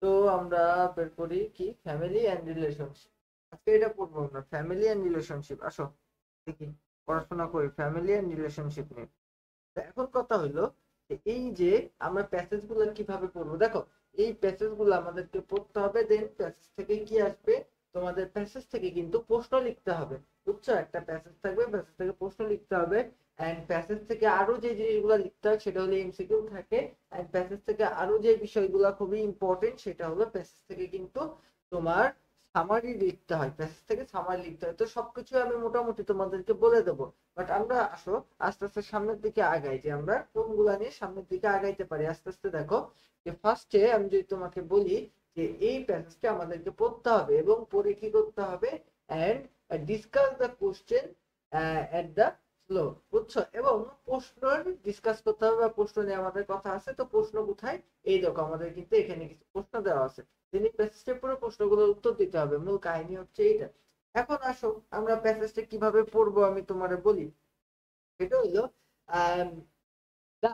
তো আমরা বের করি কি ফ্যামিলি এন্ড রিলেশনশিপ। আজকে এটা পড়বো আমরা, ফ্যামিলি এন্ড রিলেশনশিপ। আসো দেখি, পড়াশোনা করি ফ্যামিলি এন্ড রিলেশনশিপ নিয়ে। তো এখন কথা হলো যে এই যে আমরা প্যাসেজ গুলো কিভাবে পড়বো। দেখো, এই প্যাসেজ গুলো আমাদেরকে পড়তে হবে, দেন প্যাসেজ থেকে কি আসবে, তোমাদের প্যাসেজ থেকে কিন্তু প্রশ্ন লিখতে হবে। বুঝছো, একটা প্যাসেজ থাকবে, প্যাসেজ থেকে প্রশ্ন লিখতে হবে। এন্ড প্যাসেজ থেকে আরো যে জিনিসগুলো লিখতে হয় সেটা হলো এমসিকিউ থাকে। এন্ড প্যাসেজ থেকে আরো যে বিষয়গুলো খুবই ইম্পর্টেন্ট সেটা হলো প্যাসেজ থেকে কিন্তু তোমার সামারি লিখতে হয়, প্যাসেজ থেকে সামারি লিখতে হয়। তো সবকিছু আমি মোটামুটি তোমাদেরকে বলে দেবো। বাট আমরা আসো আস্তে আস্তে সামনের দিকে আগাই, যে আমরা কোনগুলা নিয়ে সামনের দিকে আগাইতে পারি আস্তে আস্তে। দেখো, যে ফার্স্টে আমি যদি তোমাকে বলি যে এই প্যাসেজটা আমাদেরকে পড়তে হবে এবং পড়ে কি করতে হবে, and discuss the question at the flow. বুঝছো, এবং প্রশ্ন ডিসকাস করতে হবে বা প্রশ্ন নিয়ে আমাদের কথা আছে। তো প্রশ্ন কোথায়, এই দেখো আমাদের কিন্তু এখানে কিছু প্রশ্ন দেওয়া আছে, তিনি প্যাসেজটা পুরো প্রশ্নগুলোর উত্তর দিতে হবে। মূল কাহিনী হচ্ছে এইটা। এখন আসো আমরা প্যাসেজটা কিভাবে পড়বো আমি তোমারে বলি। এটা হইলো দা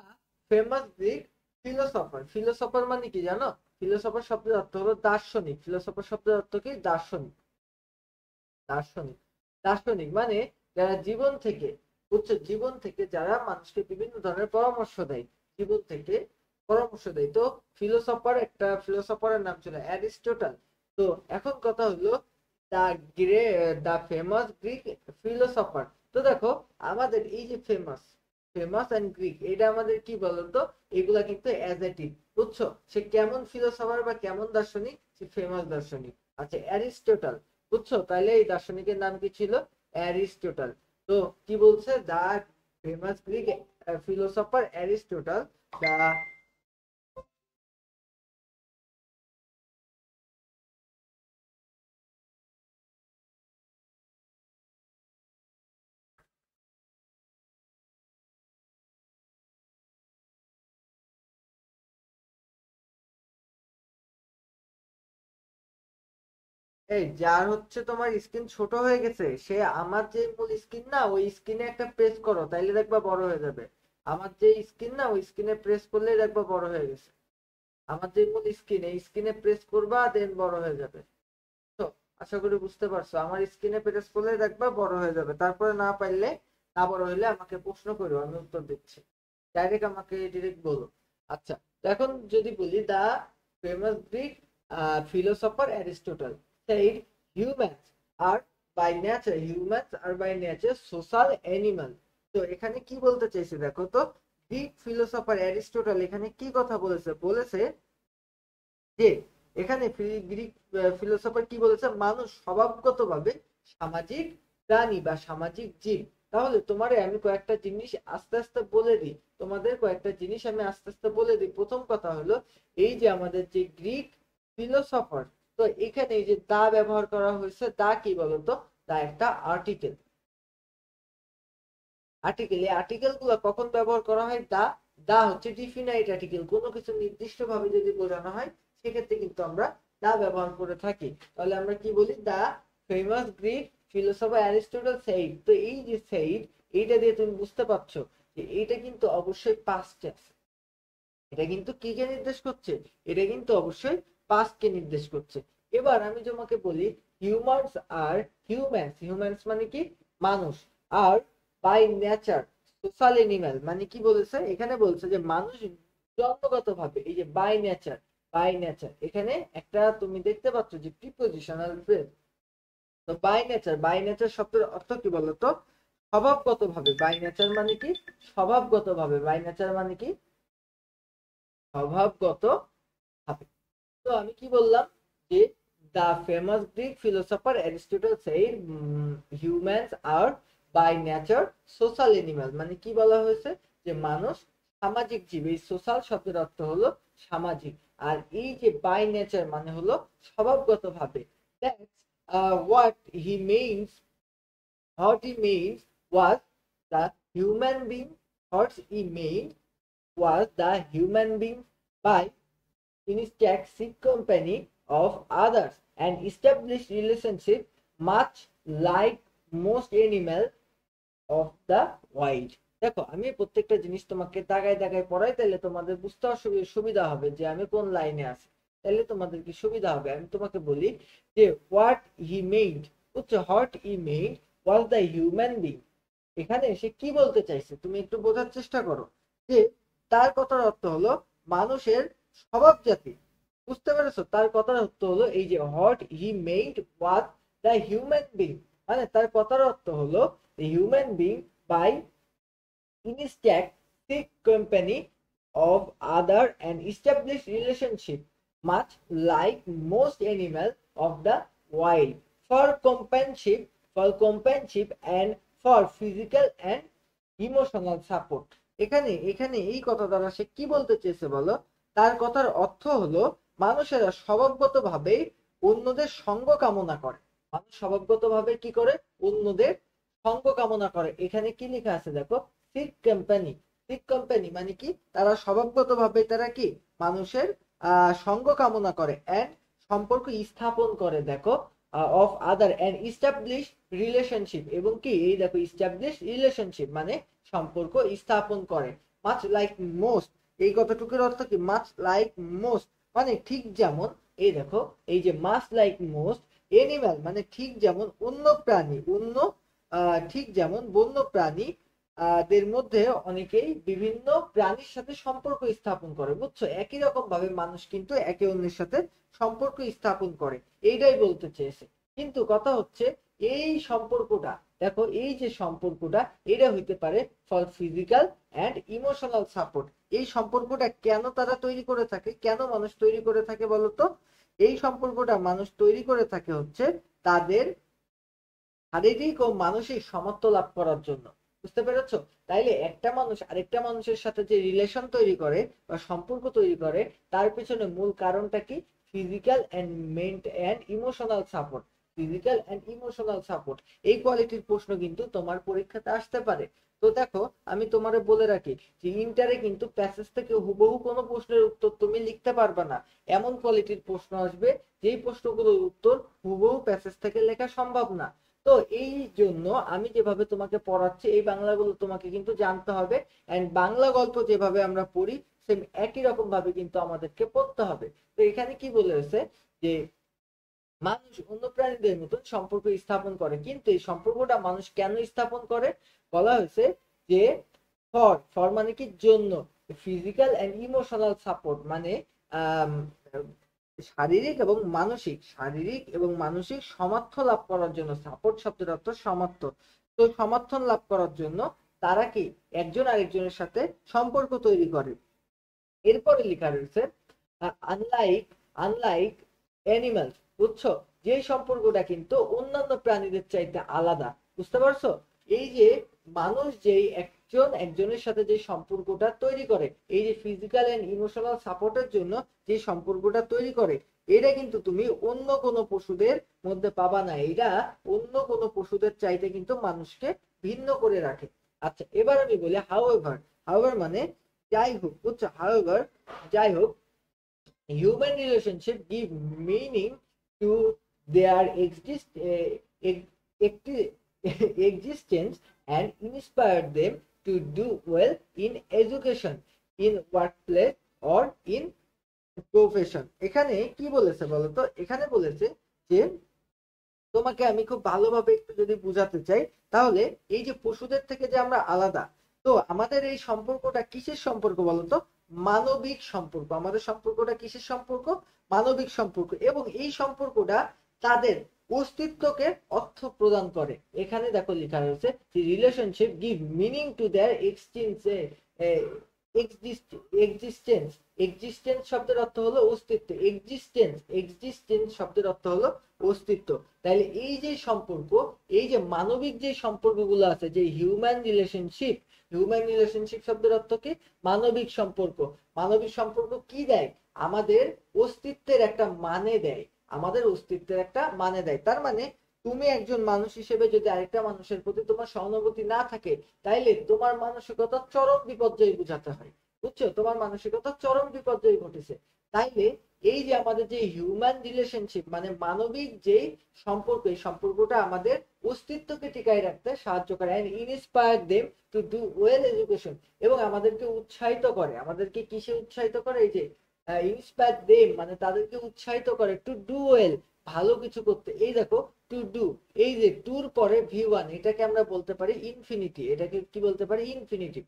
ফেমাস গ্রিক ফিলোসফার। ফিলোসফার মানে কি জানো? ফিলোসফার শব্দের অর্থ হলো দার্শনিক। ফিলোসফার শব্দের অর্থ কি? দার্শনিক। দার্শনিক, দার্শনিক মানে যারা জীবন থেকে, বুঝছো, জীবন থেকে যারা মানুষকে বিভিন্ন ধরনের পরামর্শ দেয়, জীবন থেকে পরামর্শ দেয়। তো ফিলোসফার, একটা ফিলোসফারের নাম ছিল অ্যারিস্টটল। তো এখন কথা হলো দা গ্রে দা ফেমাস গ্রিক ফিলোসফার। তো দেখো, আমাদের এই যে ফেমাস, ফেমাস এন্ড গ্রিক, এটা আমাদের কি বলতো, এগুলা কিন্তু অ্যাজেটিভ। বুঝছো, সে কেমন ফিলোসফার বা কেমন দার্শনিক, সে ফেমাস দার্শনিক। আচ্ছা, অ্যারিস্টটল, বুঝছো, তাহলে এই দার্শনিকের নাম কি ছিল? অ্যারিস্টটল। তো কি বলছে, দা ফেমাস গ্রিক ফিলোসফার অ্যারিস্টটল, দা এই যার হচ্ছে তোমার স্ক্রিন ছোট হয়ে গেছে, সে আমার যে মূল স্ক্রিন না, ওই স্ক্রিনে একটা প্রেস করো, তাইলে দেখবা বড় হয়ে যাবে। আমার যে স্ক্রিন না, ওই স্ক্রিনে প্রেস করলে দেখবা বড় হয়ে গেছে। আমার যে মূল স্ক্রিন, এই স্ক্রিনে প্রেস করবা, দেন বড় হয়ে যাবে। তো আশা করি বুঝতে পারছো, আমার স্ক্রিনে প্রেস করলে দেখবা বড় হয়ে যাবে। তারপরে না পারলে, না বড় হইলে আমাকে প্রশ্ন করো, আমি উত্তর দিচ্ছি। ডাইরেক্ট আমাকে ডিরেক্ট বলো। আচ্ছা, তো এখন যদি বলি, the famous Greek philosopher Aristotle said humans are by nature social animal। তো এখানে কি বলতে চাইছে দেখো তো, গ্রিক ফিলোসফার অ্যারিস্টটল এখানে কি কথা বলেছে, বলেছে যে এখানে গ্রিক ফিলোসফার কি বলেছে, মানুষ স্বভাবগতভাবে সামাজিক প্রাণী বা সামাজিক জীব। তাহলে তোমারে আমি কয়েকটা জিনিস আস্তে আস্তে বলে দিই, তোমাদের কয়েকটা জিনিস আমি আস্তে আস্তে বলে দিই। প্রথম কথা হলো, এই যে আমাদের যে গ্রিক ফিলোসফার, তো এখানে এই যে দা ব্যবহার করা হয়েছে, দা কি বলতো, দা একটা আর্টিকেল। আর্টিকেল, এই আর্টিকেল গুলো কখন ব্যবহার করা হয়? দা, দা হচ্ছে ডিফিনাইট আর্টিকেল। কোনো কিছু নির্দিষ্ট ভাবে যদি বোঝানো হয়, সেক্ষেত্রে কিন্তু আমরা দা ব্যবহার করে থাকি। তাহলে আমরা কি বলি, the famous Greek philosopher Aristotle said. তো এই যে সেইড, এইটা দিয়ে তুমি বুঝতে পারছো যে এইটা কিন্তু অবশ্যই পাস্ট টেন্স। এটা কিন্তু কি কে নির্দেশ করছে? এটা কিন্তু অবশ্যই পাস্ট কে নির্দেশ করছে। এবার আমি তোমাকে বলি, হিউম্যানস আর হিউম্যানস, হিউম্যানস মানে কি? মানুষ। আর বাই নেচার সোশ্যাল এনিম্যাল, মানে কি বলেছে এখানে? বলছে যে মানুষ জন্মগত ভাবে, এই যে বাই নেচার, বাই নেচার এখানে একটা তুমি দেখতে পাচ্ছ যে প্রিপোজিশনাল ফ্রেজ। তো বাই নেচার, বাই নেচার শব্দের অর্থ কি বলতো? স্বভাবগত ভাবে। বাই নেচার মানে কি? স্বভাবগত ভাবে। বাই নেচার মানে কি? স্বভাবগত ভাবে। তো আমি কি বললাম, যে the famous Greek philosopher Aristotle said humans are by nature social animal, মানে কি বলা হয়েছে, যে মানুষ সামাজিক জীব। এই সোশ্যাল শব্দের অর্থ হলো সামাজিক। আর এই যে বাই নেচার মানে হলো স্বভাবগত ভাবে। That's what he means, what he means was the human being, what he meant was the human being by instinct seek company of others and establish relationship much like most animal of the wild। দেখো, আমি প্রত্যেকটা জিনিস তোমাকে দাগায় দাগায় পড়াই, তাহলে তোমাদের বুঝতে সুবিধা হবে যে আমি কোন লাইনে আছি। তাহলে তোমাদেরকে সুবিধা হবে। আমি তোমাকে বলি যে হোয়াট হি মেড, বুঝছো, what he made was the human being. এখানে সে কি বলতে চাইছে তুমি একটু বোঝার চেষ্টা করো, যে তার কথার অর্থ হলো মানুষের স্বভাব জাতি। বুঝতে পেরেছো? তার কথার অর্থ হলো এই যে what he made was the human being, মানে তার কথার অর্থ হলো human being by instincts seek company of other and establish relationship, much like most animals of the wild, for companionship and for physical and emotional support. এখানে এখানে এই কথা দ্বারা সে কি বলতে চেয়েছে বলো? তার কথার অর্থ হলো মানুষেরা স্বভাবগতভাবে অন্যদের সঙ্গ কামনা করে। মানুষ স্বভাবগতভাবে কি করে? অন্যদের সঙ্গ কামনা করে। এখানে কি লেখা আছে দেখো, সিক কোম্পানি। সিক কোম্পানি মানে কি? তারা স্বভাবগতভাবে তারা কি মানুষের সঙ্গ কামনা করে এন্ড সম্পর্ক স্থাপন করে। দেখো of other and establish relationship, এবং কি এই দেখো ইস্টাবলিশ রিলেশনশিপ মানে সম্পর্ক স্থাপন করে। মাচ লাইক মোস্ট, এই কথাটুকুর অর্থ কি? মাচ লাইক মোস্ট মানে ঠিক যেমন, এই দেখো এই যে মাচ লাইক মোস্ট এনিম্যাল মানে ঠিক যেমন অন্য প্রাণী, অন্য ঠিক যেমন বন্য প্রাণী দের মধ্যে অনেকেই বিভিন্ন প্রাণীর সাথে সম্পর্ক স্থাপন করে। বুঝছো? একই রকম ভাবে মানুষ কিন্তু একে অন্যের সাথে সম্পর্ক স্থাপন করে, এইটাই বলতে চেয়েছে। কিন্তু কথা হচ্ছে এই সম্পর্কটা, দেখো এই যে সম্পর্কটা, এটা হইতে পারে for physical and emotional support. এই সম্পর্কটা কেন তারা তৈরি করে থাকে, কেন মানুষ তৈরি করে থাকে বলতো? এই সম্পর্কটা মানুষ তৈরি করে থাকে হচ্ছে তাদের শারীরিক ও মানসিক সামর্থ্য লাভ করার জন্য। বুঝতে পেরেছো? তাইলে একটা মানুষ আরেকটা মানুষের সাথে যে রিলেশন তৈরি করে বা সম্পর্ক তৈরি করে, তার পেছনে মূল কারণটা কি? Physical and and emotional support. Physical and emotional support, এই কোয়ালিটির প্রশ্ন কিন্তু তোমার পরীক্ষাতে আসতে পারে। তো দেখো আমি তোমারে বলে রাখি যে ইন্টারে কিন্তু প্যাসেজ থেকে হুবহু কোনো প্রশ্নের উত্তর তুমি লিখতে পারবে না। এমন কোয়ালিটির প্রশ্ন আসবে যেই প্রশ্নগুলোর উত্তর হুবহু প্যাসেজ থেকে লেখা সম্ভব না। তো এই জন্য আমি যেভাবে তোমাকে পড়াচ্ছি এই বাংলাগুলো তোমাকে কিন্তু জানতে হবে, এন্ড বাংলা গল্প যেভাবে আমরা পড়ি সেম একই রকম ভাবে কিন্তু আমাদেরকে পড়তে হবে। তো এখানে কি বলেছে যে মানুষ অন্য প্রাণীদের মতন সম্পর্ক স্থাপন করে, কিন্তু এই সম্পর্কটা মানুষ কেন স্থাপন করে? বলা হয়েছে যে ফর মানে কি জন্য, ফিজিক্যাল এন্ড ইমোশনাল সাপোর্ট মানে শারীরিক এবং মানসিক সমর্থন লাভ করার জন্য। সাপোর্ট শব্দের অর্থ সমর্থন। তো সমর্থন লাভ করার জন্য তারা কি একজন আরেকজনের সাথে সম্পর্ক তৈরি করে। এরপরে লেখা রয়েছে আনলাইক আনলাইক অ্যানিমালস। বুঝছো? যে সম্পর্কটা কিন্তু অন্যান্য প্রাণীদের চাইতে আলাদা। বুঝতে পারছো? এই যে মানুষ যেই একজনের সাথে যে সম্পর্কটা তৈরি করে, এই যে ফিজিক্যাল এন্ড ইমোশনাল সাপোর্টের জন্য যে সম্পর্কটা তৈরি করে, এটা কিন্তু তুমি অন্য কোনো পশুদের মধ্যে পাবা না। এটা অন্য কোনো পশুদের চাইতে কিন্তু মানুষকে ভিন্ন করে রাখে। আচ্ছা এবার আমি বলি হাউএভার। হাউএভার মানে যাই হোক। বুঝছো? হাউএভার যাই হোক, human relationship give meaning to their existence and inspire them to do well in education, in workplace or in profession. এখানে কি বলেছে বলতো? এখানে বলেছে যে তোমাকে আমি খুব ভালোভাবে একটু যদি বুঝাতে চাই, তাহলে এই যে পশুদের থেকে যে আমরা আলাদা, তো আমাদের এই সম্পর্কটা কিসের সম্পর্ক বলতো? মানবিক সম্পর্ক। আমাদের সম্পর্কটা কিসের সম্পর্ক? মানবিক সম্পর্ক। এবং এই সম্পর্কটা তাদের অস্তিত্বকে অর্থ প্রদান করে। এখানে দেখো লেখা রয়েছে relationship give meaning to their existence. Existence শব্দের অর্থ হলো অস্তিত্ব। এক্সিস্টেন্স শব্দের অর্থ হলো অস্তিত্ব। তাহলে এই যে সম্পর্ক, এই যে মানবিক যে সম্পর্কগুলো আছে, যে হিউম্যান রিলেশনশিপ শব্দের অর্থ কি? মানবিক সম্পর্ক। মানবিক সম্পর্ক কি দেয়? আমাদের অস্তিত্বের একটা মানে দেয়। আমাদের অস্তিত্বের একটা মানে দেয়। তার মানে তুমি একজন মানুষ হিসেবে যদি আরেকটা মানুষের প্রতি তোমার সহানুভূতি না থাকে, তাইলে তোমার মানসিকতা চরম বিপর্যয় বুঝাতে হয়। বুঝছো? তোমার মানসিকতা চরম বিপর্যয় ঘটেছে। তাইলে এই যে আমাদের যে হিউম্যান রিলেশনশিপ মানে মানবিক যে সম্পর্ক, এই সম্পর্কটা আমাদের অস্তিত্বকে টিকায় রাখতে সাহায্য করে, and inspire them to do well education, এবং আমাদেরকে উৎসাহিত করে। আমাদেরকে কিসে উৎসাহিত করে? এই যে ইন্সপায়ার দেম মানে তাদেরকে উৎসাহিত করে টু ডু ওয়েল, ভালো কিছু করতে। এই দেখো টু ডু, এই যে টুর পরে V1 এটাকে আমরা বলতে পারি ইনফিনিটি, এটাকে কি বলতে পারি ইনফিনিটিভ,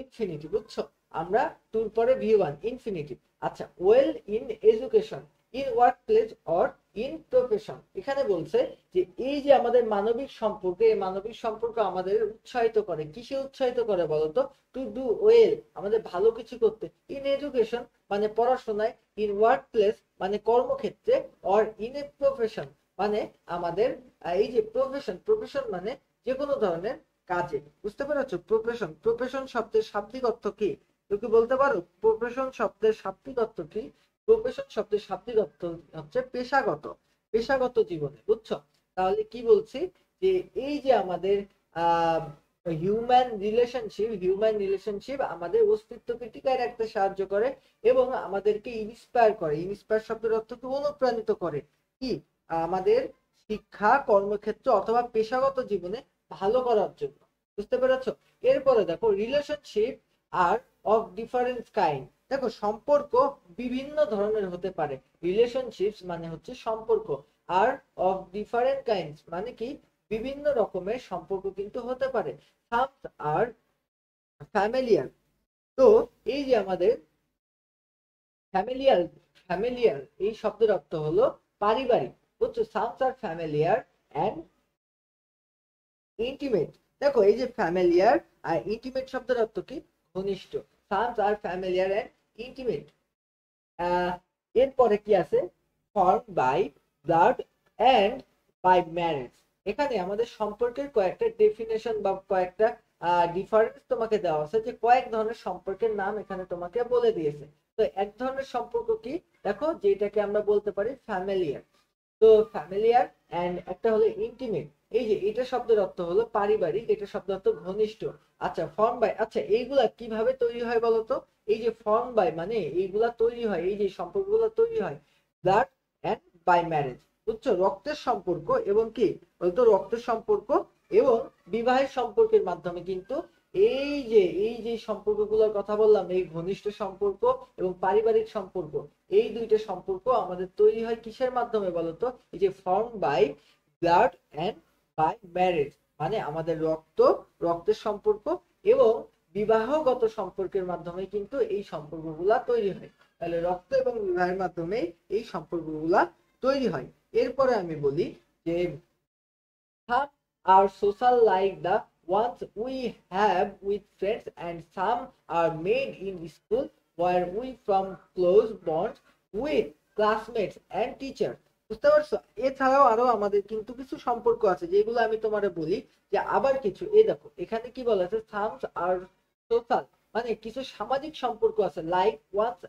ইনফিনিটিভ বুঝছো? আমরা টুর পরে V1 ইনফিনিটিভ। আচ্ছা well in education, in work place or in profession, এখানে বলছে যে এই যে আমাদের মানবিক সম্পর্ক, এই মানবিক সম্পর্ক আমাদের উৎসাহিত করে, কিসে উৎসাহিত করে বলতো? টু ডু ওয়েল আমাদের ভালো কিছু করতে, ইন এডুকেশন মানে পড়াশোনায়, ইন ওয়ার্ক প্লেস মানে কর্মক্ষেত্রে, অর ইন এ প্রফেশন মানে আমাদের এই যে প্রফেশন, প্রফেশন মানে যে কোনো ধরনের কাজে। বুঝতে পেরেছো? প্রফেশন, প্রফেশন শব্দের শাব্দিক অর্থ কি? তুমি কি বলতে পারো প্রফেশন শব্দের শাব্দিক অর্থ কি? প্রফেশন শব্দের শাব্দিক অর্থ হচ্ছে পেশাগত, পেশাগত জীবনে। বুঝছো? তাহলে কি বলছি যে এই যে আমাদের আহ হিউম্যান রিলেশনশিপ, হিউম্যান রিলেশনশিপ আমাদের অস্তিত্বকে টিকায় রাখতে সাহায্য করে এবং আমাদেরকে ইন্সপায়ার করে। ইন্সপায়ার শব্দের অর্থ কি? অনুপ্রাণিত করে। কি? আমাদের শিক্ষা, কর্মক্ষেত্র অথবা পেশাগত জীবনে ভালো করার জন্য। বুঝতে পেরেছো? এরপরে দেখো relationship are of different kind. দেখো সম্পর্ক বিভিন্ন ধরনের হতে পারে, রিলেশনশিপস মানে হচ্ছে সম্পর্ক, আর অফ ডিফারেন্ট কাইন্ডস মানে কি বিভিন্ন রকমের সম্পর্ক কিন্তু হতে পারে। সামস আর ফ্যামিলিয়ার, তো এই যে আমাদের ফ্যামিলিয়ার, ফ্যামিলিয়ার এই শব্দের অর্থ হলো পারিবারিক। বুঝছো? Some are familiar and intimate. দেখো এই যে ফ্যামিলিয়ার আর ইন্টিমেট শব্দের অর্থ কি? ঘনিষ্ঠ। Some are familiar and intimate. এরপরে কি আছে? Form by blood and by marriage. এখানে আমাদের সম্পর্কের কয়েকটা ডেফিনেশন বা কয়েকটা ডিফারেন্স তোমাকে দেওয়া আছে, যে কয়েক ধরনের সম্পর্কের নাম এখানে তোমাকে বলে দিয়েছে। তো এক ধরনের সম্পর্ক কি? দেখো যেটাকে আমরা বলতে পারি ফ্যামিলিয়ার। তো ফ্যামিলিয়ার অ্যান্ড একটা হলো ইন্টিমেট। এই যে এটা শব্দের অর্থ হলো পারিবারিক, এটা শব্দের অর্থ ঘনিষ্ঠ। আচ্ছা ফর্ম বাই, আচ্ছা এইগুলা কিভাবে তৈরি হয় বলতো? এই যে ফর্ম বাই মানে এইগুলা তৈরি হয়, এই যে সম্পর্কগুলো তৈরি হয় ব্লাড অ্যান্ড বাই ম্যারেজ। বুঝছো? রক্তের সম্পর্ক এবং কি বলতো? রক্তের সম্পর্ক এবং বিবাহের সম্পর্কের মাধ্যমে কিন্তু এই যে সম্পর্কগুলোর কথা বললাম, এই ঘনিষ্ঠ সম্পর্ক এবং পারিবারিক সম্পর্ক, এই দুইটা সম্পর্ক আমাদের তৈরি হয় কিসের মাধ্যমে বলতো? এই যে form by blood and by marriage মানে আমাদের রক্ত, রক্তের সম্পর্ক এবং বিবাহগত সম্পর্কের মাধ্যমে কিন্তু এই সম্পর্কগুলা তৈরি হয়। তাহলে রক্ত এবং বিবাহের মাধ্যমে এই সম্পর্কগুলা তৈরি হয়। এরপরে আমি বলি যে some are social like the ones we have with friends and some are made in school where we form close bonds with classmates and teachers। বুঝতে পারছো? এছাড়াও আরো আমাদের কিন্তু কিছু সম্পর্ক আছে যেগুলো আমি তোমারে বলি, যে আবার কিছু এই দেখো এখানে কি বলা আছে? some are social মানে কিছু সামাজিক সম্পর্ক আছে, like ones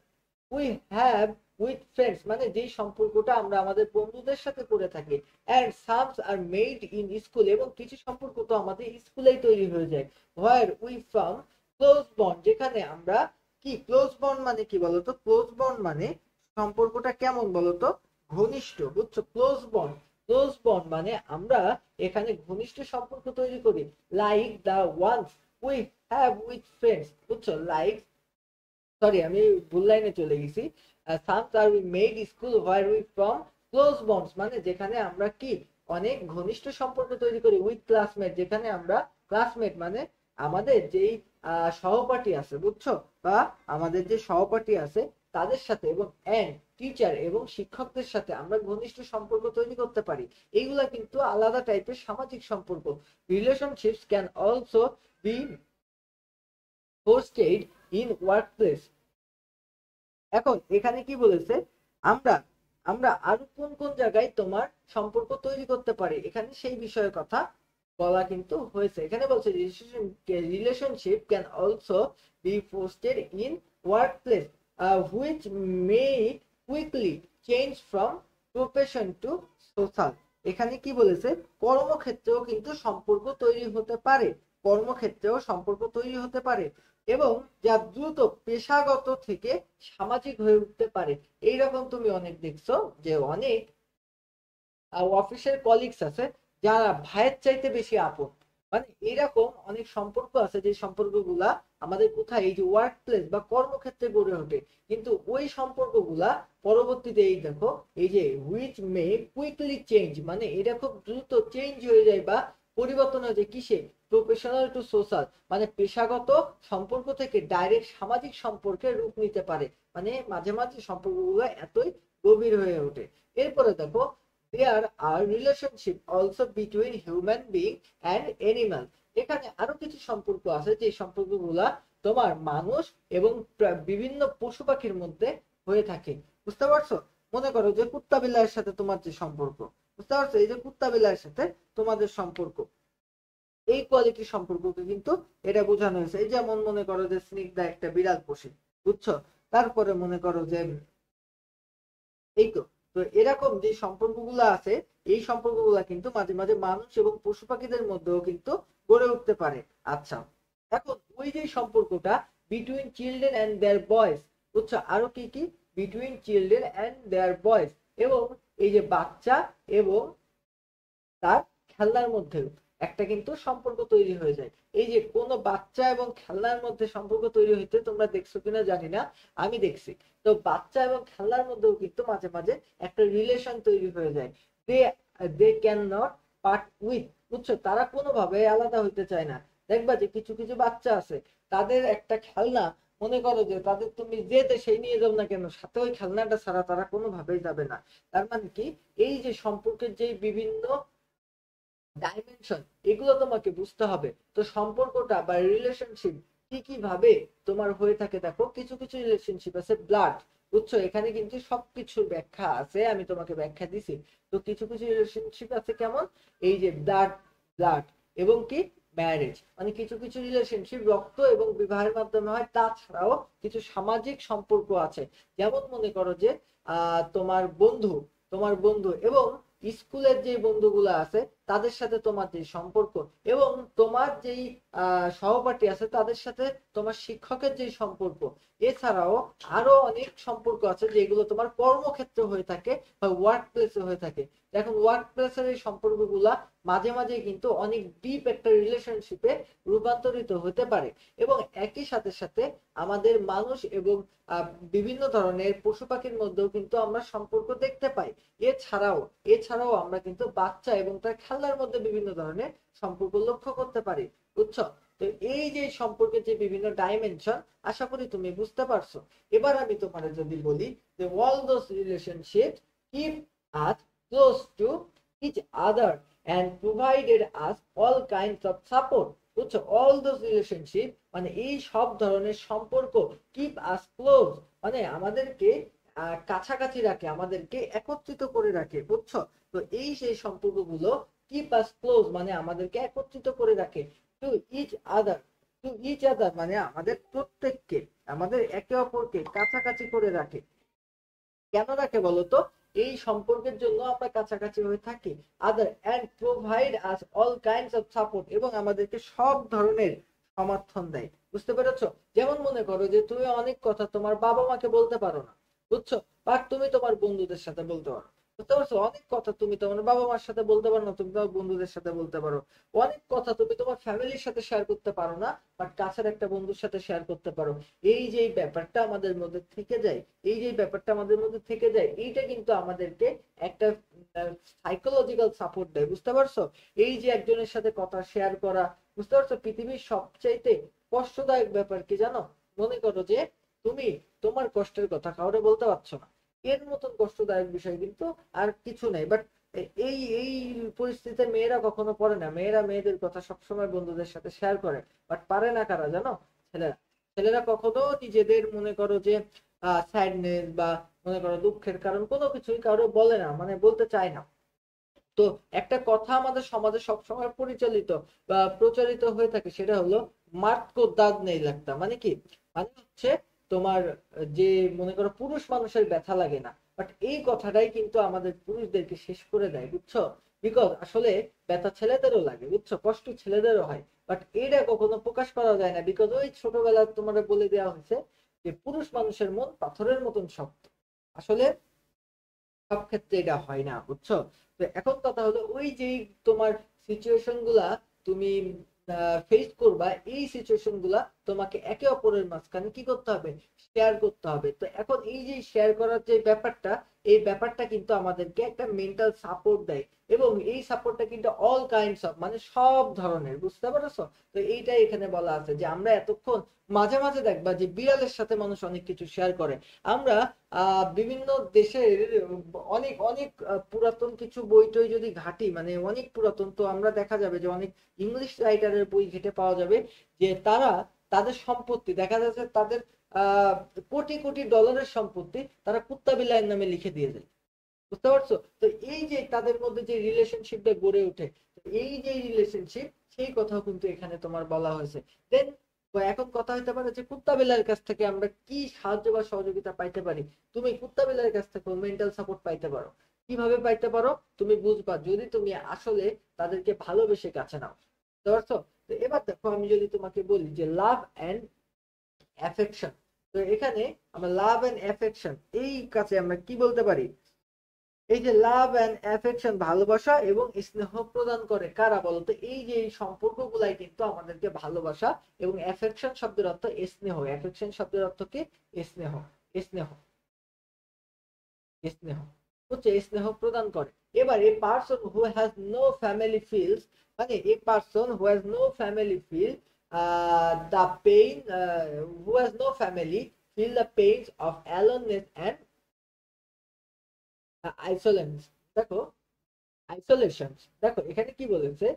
we have with friends মানে যেই সম্পর্কটা আমরা আমাদের বন্ধুদের সাথে করে থাকি, and some are made in school এবং কিছু সম্পর্ক তো আমাদের স্কুলেই তৈরি হয়ে যায়, where we from close bond যেখানে আমরা কি ক্লোজ বন্ড মানে কি বলতো? ক্লোজ বন্ড মানে সম্পর্কটা কেমন বলতো? ঘনিষ্ঠ। বুঝছো? ক্লোজ বন্ড, ক্লোজ বন্ড মানে আমরা এখানে ঘনিষ্ঠ সম্পর্ক তৈরি করি, like the ones we have with friends. বুঝছো? লাইক, সরি আমি ভুল লাইনে চলে গেছি। Some are we made school where we from close bonds মানে যেখানে আমরা কি অনেক ঘনিষ্ঠ সম্পর্ক তৈরি করি, উইথ ক্লাসমেট যেখানে আমরা ক্লাসমেট মানে আমাদের যেই সহপাঠী আছে, বুঝছো? বা আমাদের যে সহপাঠী আছে তাদের সাথে, এবং এন্ড টিচার এবং শিক্ষকদের সাথে আমরা ঘনিষ্ঠ সম্পর্ক তৈরি করতে পারি। এইগুলা কিন্তু আলাদা টাইপের সামাজিক সম্পর্ক। Relationships can also be fostered in workplace. এখন এখানে কি বলেছে? আমরা আমরা আরো কোন কোন জায়গায় তোমার সম্পর্ক তৈরি করতে পারি এখানে সেই বিষয়ে কথা বলা কিন্তু হয়েছে। এখানে বলছে relationship can also be fostered in workplace which may quickly change from profession to social. এখানে কি বলেছে? কর্মক্ষেত্রেও কিন্তু সম্পর্ক তৈরি হতে পারে, কর্মক্ষেত্রেও সম্পর্ক তৈরি হতে পারে এবং যা দ্রুত পেশাগত থেকে সামাজিক হয়ে উঠতে পারে। এইরকম তুমি অনেক দেখছো যে অনেক অফিসের কলিগস আছে যারা ভাইয়ের চাইতে বেশি আপন, মানে এরকম অনেক সম্পর্ক আছে যে সম্পর্কগুলা আমাদের কোথায় এই যে ওয়ার্ক প্লেস বা কর্মক্ষেত্রে গড়ে ওঠে, কিন্তু ওই সম্পর্কগুলা পরবর্তীতে এই দেখো এই যে হুইচ মে কুইকলি চেঞ্জ, মানে এটা খুব দ্রুত চেঞ্জ হয়ে যায় বা পরিবর্তন হয়ে যায় কিসে, প্রফেশনাল টু সোশ্যাল, মানে পেশাগত সম্পর্ক থেকে ডাইরেক্ট সামাজিক সম্পর্কে রূপ নিতে পারে। মানে মাঝে মাঝে সম্পর্কগুলো এতই গভীর হয়ে ওঠে। এরপরে দেখো there are relationship also between human being and animal. এখানে আরো কিছু সম্পর্ক আছে যে সম্পর্কগুলা তোমার মানুষ এবং বিভিন্ন পশু পাখির মধ্যে হয়ে থাকে। বুঝতে পারছো? মনে করো যে কুত্তা বিড়ালের সাথে তোমার যে সম্পর্ক, বুঝতে পারছো, এই যে কুত্তা বিড়ালের সাথে তোমাদের সম্পর্ক, এই কোয়ালিটির সম্পর্ককে কিন্তু এটা বোঝানো হয়েছে। এই যেমন মনে করো যে স্নিগ্ধা একটা বিড়াল পোষে, বুঝছো, তারপরে মনে করো যে এই তো, তো এরকম যে সম্পর্কগুলো আছে এই সম্পর্কগুলো কিন্তু মাঝে মাঝে মানুষ এবং পশু পাখিদের মধ্যেও কিন্তু গড়ে উঠতে পারে। আচ্ছা, এখন ওই যে সম্পর্কটা between children and their boys, বুঝছো, আরো কি কি, between children and their boys, এবং এই যে বাচ্চা এবং তার খেলনার মধ্যে একটা কিন্তু সম্পর্ক তৈরি হয়ে যায়। এই যে কোনো বাচ্চা এবং খেলনার মধ্যে সম্পর্ক তৈরি হইতে তোমরা দেখছো কিনা জানি না, আমি দেখছি। তো বাচ্চা এবং খেলনার মধ্যেও কিন্তু মাঝে মাঝে একটা রিলেশন তৈরি হয়ে যায়। They they can not part with, বুঝছো, তারা কোনোভাবে আলাদা হইতে চায় না। দেখবা যে কিছু কিছু বাচ্চা আছে, তাদের একটা খেলনা, মনে করো যে তাদের তুমি যে দেশেই নিয়ে যাও না কেন সাথে ওই খেলনাটা ছাড়া তারা কোনোভাবেই যাবে না। তার মানে কি, এই যে সম্পর্কের যে বিভিন্ন ডাইমেনশন, এগুলো তোমাকে বুঝতে হবে। তো সম্পর্কটা বা রিলেশনশিপ কি কি ভাবে তোমার হয়ে থাকে, দেখো কিছু কিছু রিলেশনশিপ আছে ব্লাড, বুঝছো, এখানে কিন্তু সবকিছুর ব্যাখ্যা আছে, আমি তোমাকে ব্যাখ্যা দিছি। তো কিছু কিছু রিলেশনশিপ আছে কেমন, এই যে ব্লাড, ব্লাড এবং কি ম্যারেজ, মানে কিছু কিছু রিলেশনশিপ রক্ত এবং বিবাহের মাধ্যমে হয়, তাছাড়াও কিছু সামাজিক সম্পর্ক আছে। যেমন মনে করো যে তোমার বন্ধু, তোমার বন্ধু এবং স্কুলের যে বন্ধুগুলো আছে তাদের সাথে তোমার যে সম্পর্ক, এবং তোমার যেই সহপাঠী আছে তাদের সাথে তোমার শিক্ষকের যে সম্পর্ক, এছাড়াও আরো অনেক সম্পর্ক আছে যেগুলো তোমার কর্মক্ষেত্রে হয়ে থাকে বা ওয়ার্ক প্লেসে হয়ে থাকে। এখন ওয়ার্ক প্লেসের এই সম্পর্কগুলা মাঝে মাঝে কিন্তু অনেক ডিপ একটা রিলেশনশিপে রূপান্তরিত হতে পারে। এবং একই সাথে সাথে আমাদের মানুষ এবং বিভিন্ন ধরনের পশু পাখির মধ্যেও কিন্তু আমরা সম্পর্ক দেখতে পাই। এছাড়াও এছাড়াও আমরা কিন্তু বাচ্চা এবং তার খেলনার মধ্যে বিভিন্ন ধরনের সম্পর্ক লক্ষ্য করতে পারি, বুঝছো। তো এই যে সম্পর্কের যে বিভিন্ন ডাইমেনশন, আশা করি তুমি বুঝতে পারছো। এবার আমি তোমার যদি বলি যে all those relationships keep us close to each other and provided us all kinds of support, বুঝছো, all those relationship মানে এই সব ধরনের সম্পর্ক keep us close মানে আমাদেরকে কাছাকাছি রাখে, আমাদেরকে একত্রিত করে রাখে, বুঝছো। তো এই সেই সম্পর্কগুলো কিপ আস ক্লোজ মানে আমাদেরকে একত্রিত করে রাখে, to each other, to each other মানে আমাদের প্রত্যেককে, আমাদের একে অপরকে কাছাকাছি করে রাখে। কেন রাখে বলতো, এই সম্পর্কের জন্য আমরা কাছাকাছি হয়ে থাকি। আদার and provide us all kinds of support, এবং আমাদেরকে সব ধরনের সমর্থন দেয়, বুঝতে পেরেছো। যেমন মনে করো যে তুমি অনেক কথা তোমার বাবা মাকে বলতে পারো না, বুঝছো, বা তুমি তোমার বন্ধুদের সাথে বলতে পারো, বুঝতে পারছো, অনেক কথা তুমি তোমার বাবা মার সাথে বলতে পারো না, তুমি তোমার বন্ধুদের সাথে বলতে পারো। অনেক কথা তুমি তোমার ফ্যামিলির সাথে শেয়ার করতে পারো না, বাট কাছের একটা বন্ধুর সাথে শেয়ার করতে পারো। এই যে ব্যাপারটা আমাদের মধ্যে থেকে যায়, এই যে ব্যাপারটা আমাদের মধ্যে থেকে যায়, এইটা কিন্তু আমাদেরকে একটা সাইকোলজিক্যাল সাপোর্ট দেয়, বুঝতে পারছো। এই যে একজনের সাথে কথা শেয়ার করা, বুঝতে পারছো, পৃথিবীর সবচাইতে কষ্টদায়ক ব্যাপার কি জানো, মনে করো যে তুমি তোমার কষ্টের কথা কাউরে বলতে পারছো না, এর মতন কষ্টদায়ক বিষয় কিন্তু আর কিছু নেই। বাট এই এই পরিস্থিতিতে মেয়েরা কখনো পড়ে না, মেয়েরা মেয়েদের কথা সবসময় বন্ধুদের সাথে শেয়ার করে, বাট পারে না কারা জানো, ছেলেরা। ছেলেরা কখনো নিজেদের মনে করো যে স্যাডনেস বা মনে করো দুঃখের কারণ কোনো কিছুই কারো বলে না, মানে বলতে চায় না। তো একটা কথা আমাদের সমাজে সবসময় পরিচালিত বা প্রচারিত হয়ে থাকে, সেটা হলো মার্দ কো দাদ নেই লাগতা, মানে কি, মানে হচ্ছে তোমার যে মনে করো পুরুষ মানুষের ব্যথা লাগে না, বাট এই কথাটাই কিন্তু আমাদের পুরুষদেরকে শেষ করে দেয়, বুঝছো। বিকজ আসলে ব্যথা ছেলেদেরও লাগে, বুঝছো, কষ্ট ছেলেদেরও হয়, বাট এটা কখনো প্রকাশ করা যায় না, বিকজ ওই ছোটবেলা তোমার বলে দেওয়া হয়েছে যে পুরুষ মানুষের মন পাথরের মতন শক্ত। আসলে সব ক্ষেত্রে এটা হয় না, বুঝছো। তো এখন কথা হলো ওই যে তোমার সিচুয়েশন গুলা তুমি ফেস করবা, এই সিচুয়েশন গুলা তোমাকে একে অপরের মাঝখানে কি করতে হবে, শেয়ার করতে হবে। তো এখন এই যে শেয়ার করার যে ব্যাপারটা, এই ব্যাপারটা কিন্তু আমাদেরকে একটা মেন্টাল সাপোর্ট দেয়, এবং এই সাপোর্টটা কিন্তু অল কাইন্ডস অফ, মানে সব ধরনের, বুঝতে পারছো? তো এইটাই এখানে বলা আছে যে আমরা এতক্ষণ মাঝে মাঝে দেখবা যে বিড়ালের সাথে মানুষ অনেক কিছু শেয়ার করে। আমরা বিভিন্ন দেশের অনেক অনেক পুরাতন কিছু বই টই যদি ঘাটি, মানে অনেক পুরাতন, তো আমরা দেখা যাবে যে অনেক ইংলিশ রাইটারের বই ঘেটে পাওয়া যাবে যে তারা তাদের সম্পত্তি দেখা যাচ্ছে, তাদের আহ কোটি কোটি ডলারের সম্পত্তি তারা কুত্তা বিলাইয়ের নামে লিখে দিয়ে যায়, বুঝতে পারছো? তো এই যে তাদের মধ্যে যে রিলেশনশিপটা গড়ে ওঠে, এই যে রিলেশনশিপ, সেই কথাও কিন্তু এখানে তোমার বলা হয়েছে। দেন এখন কথা হইতে পারে যে কুত্তা বিলাইয়ের কাছ থেকে আমরা কি সাহায্য বা সহযোগিতা পাইতে পারি। তুমি কুত্তা বিলাইয়ের কাছ থেকে মেন্টাল সাপোর্ট পাইতে পারো। কিভাবে পাইতে পারো তুমি বুঝবা যদি তুমি আসলে তাদেরকে ভালোবেসে কাছে নাও, বুঝতে পারছো? তো এবার দেখো, আমি যদি তোমাকে বলি যে লাভ এন্ড অ্যাফেকশন, তো এখানে আমরা লাভ এন্ড অ্যাফেকশন এই কাছে আমরা কি বলতে পারি? এই যে লাভ এন্ড অ্যাফেকশন, ভালোবাসা এবং স্নেহ প্রদান করে কারা বলতো? এই যে এই সম্পর্ক গুলাই কিন্তু আমাদেরকে ভালোবাসা, এবং অ্যাফেকশন শব্দের অর্থ স্নেহ, অ্যাফেকশন শব্দের অর্থ কি? স্নেহ, স্নেহ, স্নেহ, হচ্ছে স্নেহ প্রদান করে। এবার a person who has no family feels, মানে a person who has no family feel the pain, who has no family feel the pains of aloneness and isolation. দেখো, আইসোলেশন, দেখো এখানে কি বলেছে,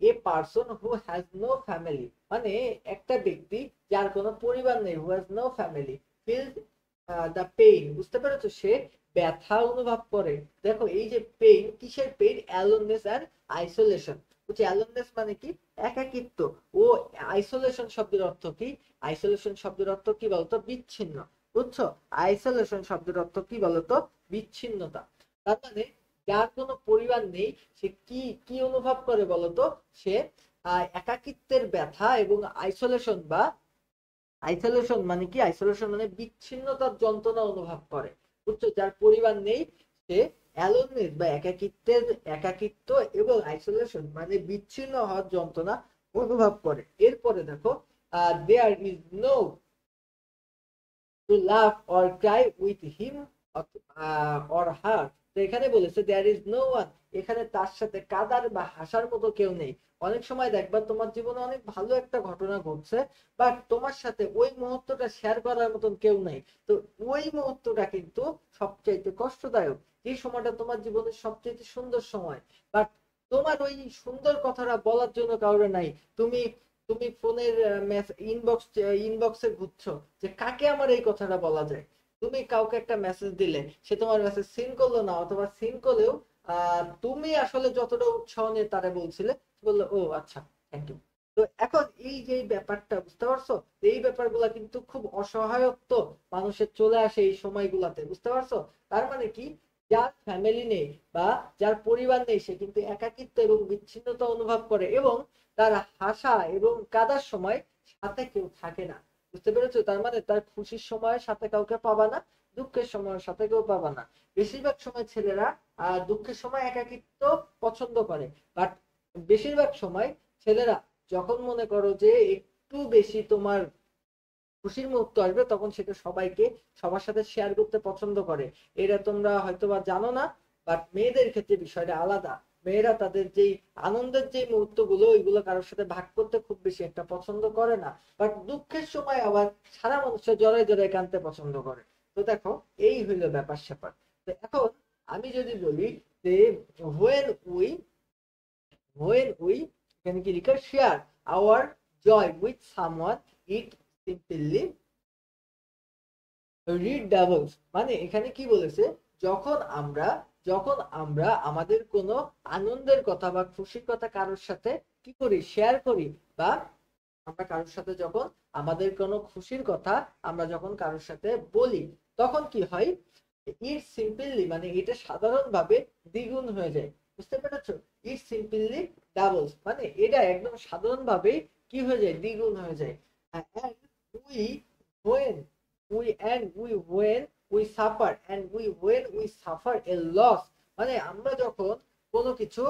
a person who has no family, মানে একটা ব্যক্তি যার কোনো পরিবার নেই, who has no family feel the pain, বুঝতে পেরেছো? সে ব্যথা অনুভব করে। দেখো এই যে পেইন, কিসের পেইন? Aloneness and isolation. বুঝছি, অ্যালোননেস মানে কি? একাকিত্ব। ও আইসোলেশন শব্দের অর্থ কি? আইসোলেশন শব্দের অর্থ কি বলতো? বিচ্ছিন্ন। বুঝছো? আইসোলেশন শব্দের অর্থ কি বলতো? বিচ্ছিন্নতা। তার মানে যার কোনো পরিবার নেই, সে কি কি অনুভব করে বলতো? সে একাকিত্বের ব্যথা এবং আইসোলেশন, বা আইসোলেশন মানে কি? আইসোলেশন মানে বিচ্ছিন্নতার যন্ত্রণা অনুভব করে। বুঝছো? যার পরিবার নেই সে অ্যালোননেস বা একাকিত্ব এবং আইসোলেশন মানে বিচ্ছিন্ন হওয়ার যন্ত্রণা অনুভব করে। এরপরে দেখো, there is no to love or cry with him or her. তো এখানে বলেছে দেয়ার ইজ নো ওয়ান, এখানে তার সাথে কাদার বা হাসার মতো কেউ নেই। অনেক সময় দেখবা তোমার জীবনে অনেক ভালো একটা ঘটনা ঘটছে, বাট তোমার সাথে ওই মুহূর্তটা শেয়ার করার মতন কেউ নেই। তো ওই মুহূর্তটা কিন্তু সবচাইতে কষ্টদায়ক, যে সময়টা তোমার জীবনের সবচাইতে সুন্দর সময়, বাট তোমার ওই সুন্দর কথাটা বলার জন্য কাউরে নাই। তুমি তুমি ফোনের ইনবক্সে ঘুরছো যে কাকে আমার এই কথাটা বলা যায়। তুমি কাউকে একটা মেসেজ দিলে, সে তোমার মেসেজ সিন করলো না, অথবা সিন করলেও তুমি আসলে যতটা উৎসাহ নিয়ে তারে বলছিলে, বললো ও আচ্ছা, থ্যাংক ইউ। তো এখন এই যে ব্যাপারটা, বুঝতে পারছো? এই ব্যাপারগুলা কিন্তু খুব অসহায়ত্ব মানুষের চলে আসে এই সময়গুলাতে, বুঝতে পারছো? তার মানে কি, যার ফ্যামিলি নেই বা যার পরিবার নেই, সে কিন্তু একাকিত্ব এবং বিচ্ছিন্নতা অনুভব করে, এবং তার হাসা এবং কাদার সময় সাথে কেউ থাকে না, বুঝতে পেরেছো? তার মানে তার খুশির সময় সাথে কাউকে পাবা না, দুঃখের সময় সাথে কেউ পাবা না। বেশিরভাগ সময় ছেলেরা দুঃখের সময় একাকিত্ব পছন্দ করে, বাট বেশিরভাগ সময় ছেলেরা যখন মনে করো যে একটু বেশি তোমার খুশির মুহূর্ত আসবে, তখন সেটা সবাইকে সবার সাথে শেয়ার করতে পছন্দ করে। এটা তোমরা হয়তোবা জানো না, বাট মেয়েদের ক্ষেত্রে বিষয়টা আলাদা। মেয়েরা তাদের যেই আনন্দের যে মুহূর্ত গুলো, ওইগুলো কারোর সাথে ভাগ করতে খুব বেশি একটা পছন্দ করে না, বাট দুঃখের সময় আবার সারা মানুষের জড়ায় জড়ায় কাঁদতে পছন্দ করে। তো দেখো, এই হইলো ব্যাপার স্যাপার। তো এখন আমি যদি বলি যে হোয়েন উই উই এখানে কি লিখা? Share our joy with someone, it simply redoubles, মানে এখানে কি বলেছে? যখন আমরা যখন আমরা আমাদের কোনো আনন্দের কথা বা খুশির কথা কারোর সাথে কি করি? শেয়ার করি, বা আমরা কারোর সাথে যখন আমাদের কোনো খুশির কথা আমরা যখন কারোর সাথে বলি, তখন কি হয়? ইট সিম্পলি মানে এটা সাধারণভাবে দ্বিগুণ হয়ে যায়, বুঝতে পেরেছো? ইট সিম্পলি ডাবলস মানে এটা একদম সাধারণভাবে কি হয়ে যায়? দ্বিগুণ হয়ে যায়। And we when we suffer and we when we suffer a loss, মানে আমরা যখন কোনো কিছু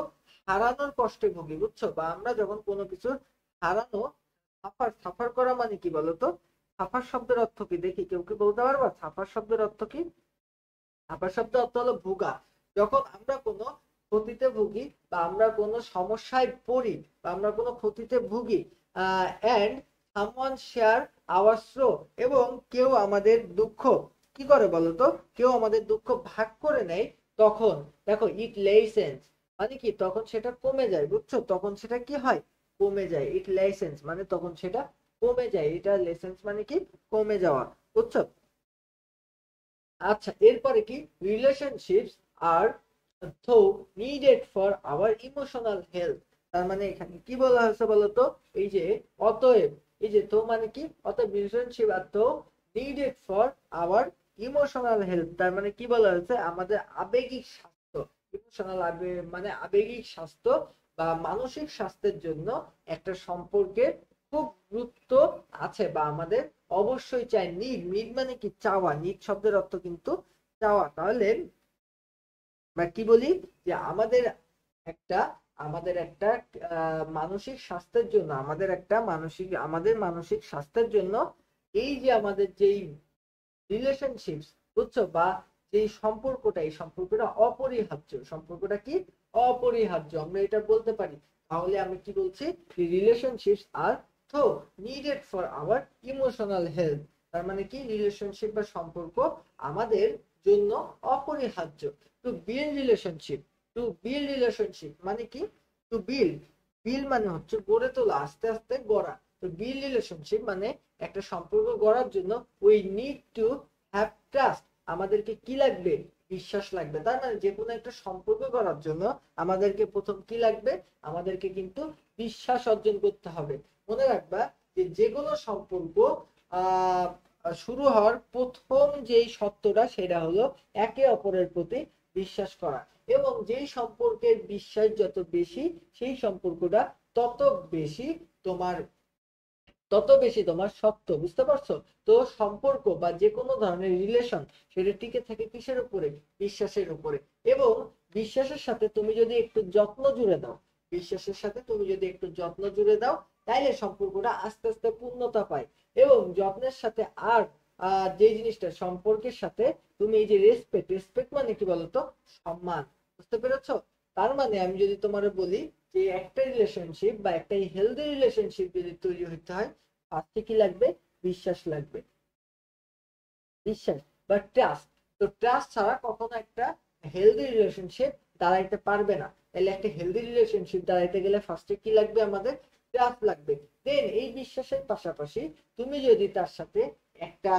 হারানোর কষ্টে ভুগি, বুঝছো? বা আমরা যখন কোনো কিছু হারানো, সাফার করা মানে কি বলতো? সাফার শব্দের অর্থ কি দেখি, কেউ কি বলতে পারবা সাফার শব্দের অর্থ কি? সাফার শব্দের অর্থ হলো ভোগা। যখন আমরা কোনো ক্ষতিতে ভুগি বা আমরা কোনো সমস্যায় পড়ি বা আমরা কোনো ক্ষতিতে ভুগি, and someone share our so, এবং কেউ আমাদের দুঃখ কি করে বলতো, কেউ আমাদের দুঃখ ভাগ করে নেয়, তখন দেখো ইট লেসেন্স মানে কি, তখন সেটা কমে যায়, বুঝছো? তখন সেটা কি হয়, কমে যায়। ইট লেসেন্স মানে তখন সেটা কমে যায়। এটা লেসেন্স মানে কি, কমে যাওয়া, বুঝছো? আচ্ছা, এরপরে কি, relationships are though needed for our emotional health. তার মানে এখানে কি বলা হয়েছে বলতো, এই যে অতএব, এই যে তো মানে কি, অতএব রিলেশনশিপ আর তো needed for our emotional health, তার মানে কি বলা হয়েছে, আমাদের আবেগিক স্বাস্থ্য, ইমোশনাল মানে আবেগিক স্বাস্থ্য বা মানসিক স্বাস্থ্যের জন্য একটা সম্পর্কের খুব গুরুত্ব আছে, বা আমাদের অবশ্যই চাই। নিড মানে কি, চাওয়া। নিড শব্দের অর্থ কিন্তু চাওয়া। তাহলে বা কি বলি, যে একটা আমাদের একটা মানসিক স্বাস্থ্যের জন্য, আমাদের মানসিক স্বাস্থ্যের জন্য এই যে আমাদের যেই রিলেশনশিপস, বুঝছো, বা যেই সম্পর্কটা, এই সম্পর্কটা অপরিহার্য। সম্পর্কটা কি, অপরিহার্য, আমরা এটা বলতে পারি। তাহলে আমি কি বলছি, রিলেশনশিপস আর তো needed for our emotional health. তার মানে কি, রিলেশনশিপ বা সম্পর্ক আমাদের জন্য অপরিহার্য। টু বিল্ড রিলেশনশিপ, মানে কি, টু বিল্ড, মানে হচ্ছে গড়ে তোলা, আস্তে আস্তে গড়া। তো বিল্ড রিলেশনশিপ মানে একটা সম্পর্ক গড়ার জন্য we need to have trust, আমাদেরকে কি লাগবে, বিশ্বাস লাগবে। তার মানে যে কোনো একটা সম্পর্ক করার জন্য আমাদেরকে প্রথম কি লাগবে, আমাদেরকে কিন্তু বিশ্বাস অর্জন করতে হবে। মনে রাখবা যে যে কোনো সম্পর্ক আহ শুরু হওয়ার প্রথম যেই সত্যটা, সেটা হলো একে অপরের প্রতি বিশ্বাস করা। এবং যেই সম্পর্কের বিশ্বাস যত বেশি, সেই সম্পর্কটা তত বেশি তোমার সত্য, বুঝতে পারছো? তো সম্পর্ক বা যে কোনো ধরনের রিলেশন, সেটা টিকে থাকে কিসের উপরে, বিশ্বাসের উপরে। এবং বিশ্বাসের সাথে তুমি যদি একটু যত্ন জুড়ে দাও, বিশ্বাসের সাথে তুমি যদি একটু যত্ন জুড়ে দাও, তাইলে সম্পর্কটা আস্তে আস্তে পূর্ণতা পায়। এবং যত্নের সাথে আর যে জিনিসটা সম্পর্কের সাথে তুমি এই যে রেসপেক্ট মানে কি বলতো, সম্মান, বুঝতে পেরেছো? তার মানে আমি যদি তোমার বলি যে একটা রিলেশনশিপ বা একটা হেলদি রিলেশনশিপ যদি তৈরি হতে হয়, ফার্স্টে কি লাগবে, বিশ্বাস লাগবে। বিশ্বাস বা ট্রাস্ট। তো ট্রাস্ট ছাড়া কখনো একটা হেলদি রিলেশনশিপ দাঁড়াইতে পারবে না। তাহলে একটা হেলদি রিলেশনশিপ দাঁড়াইতে গেলে ফার্স্টে কি লাগবে, আমাদের ট্রাস্ট লাগবে। দেন এই বিশ্বাসের পাশাপাশি তুমি যদি তার সাথে একটা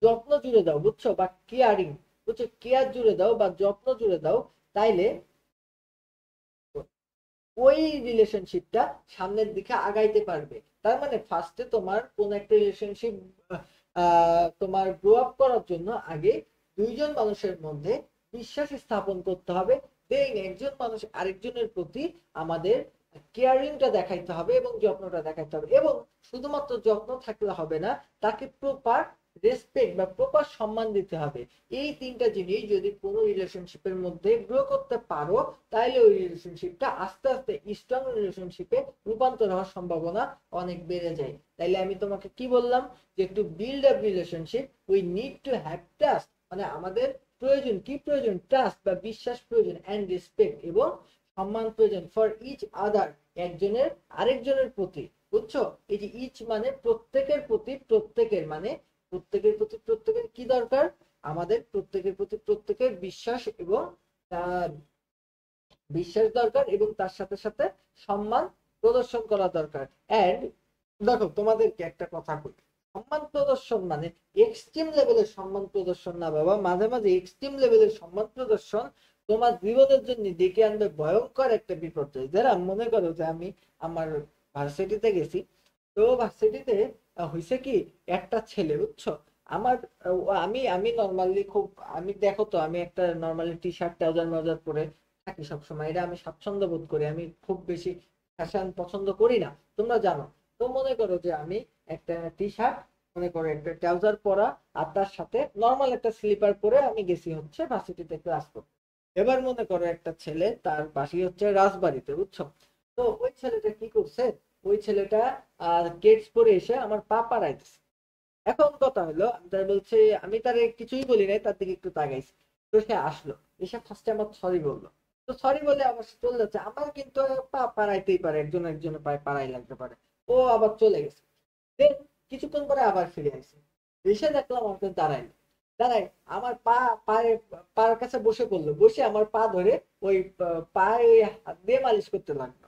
যত্ন জুড়ে দাও, বুঝছো, বা কেয়ারিং, বুঝছো, কেয়ার জুড়ে দাও বা যত্ন জুড়ে দাও, তাইলে ওই রিলেশনশিপটা সামনের দিকে আগাইতে পারবে। তার মানে ফার্স্টে তোমার কোন একটা রিলেশনশিপ তোমার গ্রো আপ করার জন্য আগে দুইজন মানুষের মধ্যে বিশ্বাস স্থাপন করতে হবে। দেন একজন মানুষ আরেকজনের প্রতি আমাদের কেয়ারিংটা দেখাইতে হবে এবং যত্নটা দেখাইতে হবে। এবং শুধুমাত্র যত্ন থাকলে হবে না, তাকে প্রপার রেসপেক্ট বা প্রপার সম্মান দিতে হবে। এই তিনটা জিনিস যদি কোনো রিলেশনশিপের মধ্যে গ্রো করতে পারো, তাহলে ওই রিলেশনশিপটা আস্তে আস্তে স্ট্রং রিলেশনশিপে রূপান্তর হওয়ার সম্ভাবনা অনেক বেড়ে যায়। তাইলে আমি তোমাকে কি বললাম, যে to build up relationship we need to have trust, মানে আমাদের প্রয়োজন কি, প্রয়োজন ট্রাস্ট বা বিশ্বাস প্রয়োজন, এন্ড রেসপেক্ট এবং সম্মান প্রয়োজন, ফর ইচ আদার, একজনের আরেকজনের প্রতি, বুঝছো? এই যে ইচ মানে প্রত্যেকের প্রতি, প্রত্যেকের মানে প্রত্যেকের প্রতি প্রত্যেকের কি দরকার, আমাদের প্রত্যেকের প্রতি প্রত্যেকের বিশ্বাস এবং বিশ্বাস দরকার, এবং তার সাথে সাথে সম্মান প্রদর্শন করা দরকার। এন্ড দেখো তোমাদেরকে একটা কথা বলি, সম্মান প্রদর্শন মানে এক্সট্রিম লেভেলের সম্মান প্রদর্শন না বাবা। মাঝে মাঝে এক্সট্রিম লেভেলের সম্মান প্রদর্শন তোমার জীবনের জন্য ডেকে আনবে ভয়ঙ্কর একটা বিপর্যয়। যারা মনে করো যে আমি আমার ভার্সিটিতে গেছি, তো ভার্সিটিতে হয়েছে কি, একটা ছেলে, বুঝছো, আমার আমি আমি নর্মালি খুব, আমি দেখো তো আমি একটা নর্মালি টি শার্ট ট্রাউজার মাউজার পরে থাকি সবসময়, এটা আমি স্বাচ্ছন্দ্য বোধ করি, আমি খুব বেশি ফ্যাশন পছন্দ করি না, তোমরা জানো। তো মনে করো যে আমি একটা টি শার্ট, মনে করো একটা ট্রাউজার পরা, আর তার সাথে নর্মাল একটা স্লিপার পরে আমি গেছি হচ্ছে ভার্সিটিতে ক্লাস করতে। এবার মনে করো একটা ছেলে, তার বাসি হচ্ছে রাজবাড়িতে, বুঝছো? তো ওই ছেলেটা কি করছে, ওই ছেলেটা গেটস পরে এসে আমার পা পাড়াইতেছে। এখন কথা হলো, আমি তার বলছে, আমি তার কিছুই বলি নাই, তার দিকে একটু তাকাইছি। তো সে আসলো, এসে ফার্স্টে আমার সরি বললো। তো সরি বলে আবার সে চলে যাচ্ছে। আমার কিন্তু পা পাড়াইতেই পারে, একজন একজনের পায়ে পাড়াই লাগতে পারে। ও আবার চলে গেছে। দেন কিছুক্ষণ পরে আবার ফিরে আসছে। এসে দেখলাম আমাকে দাঁড়াইলো। দাঁড়াই আমার পায়ে পার কাছে বসে পড়লো, বসে আমার পা ধরে ওই পায়ে ওই হাত দিয়ে মালিশ করতে লাগলো।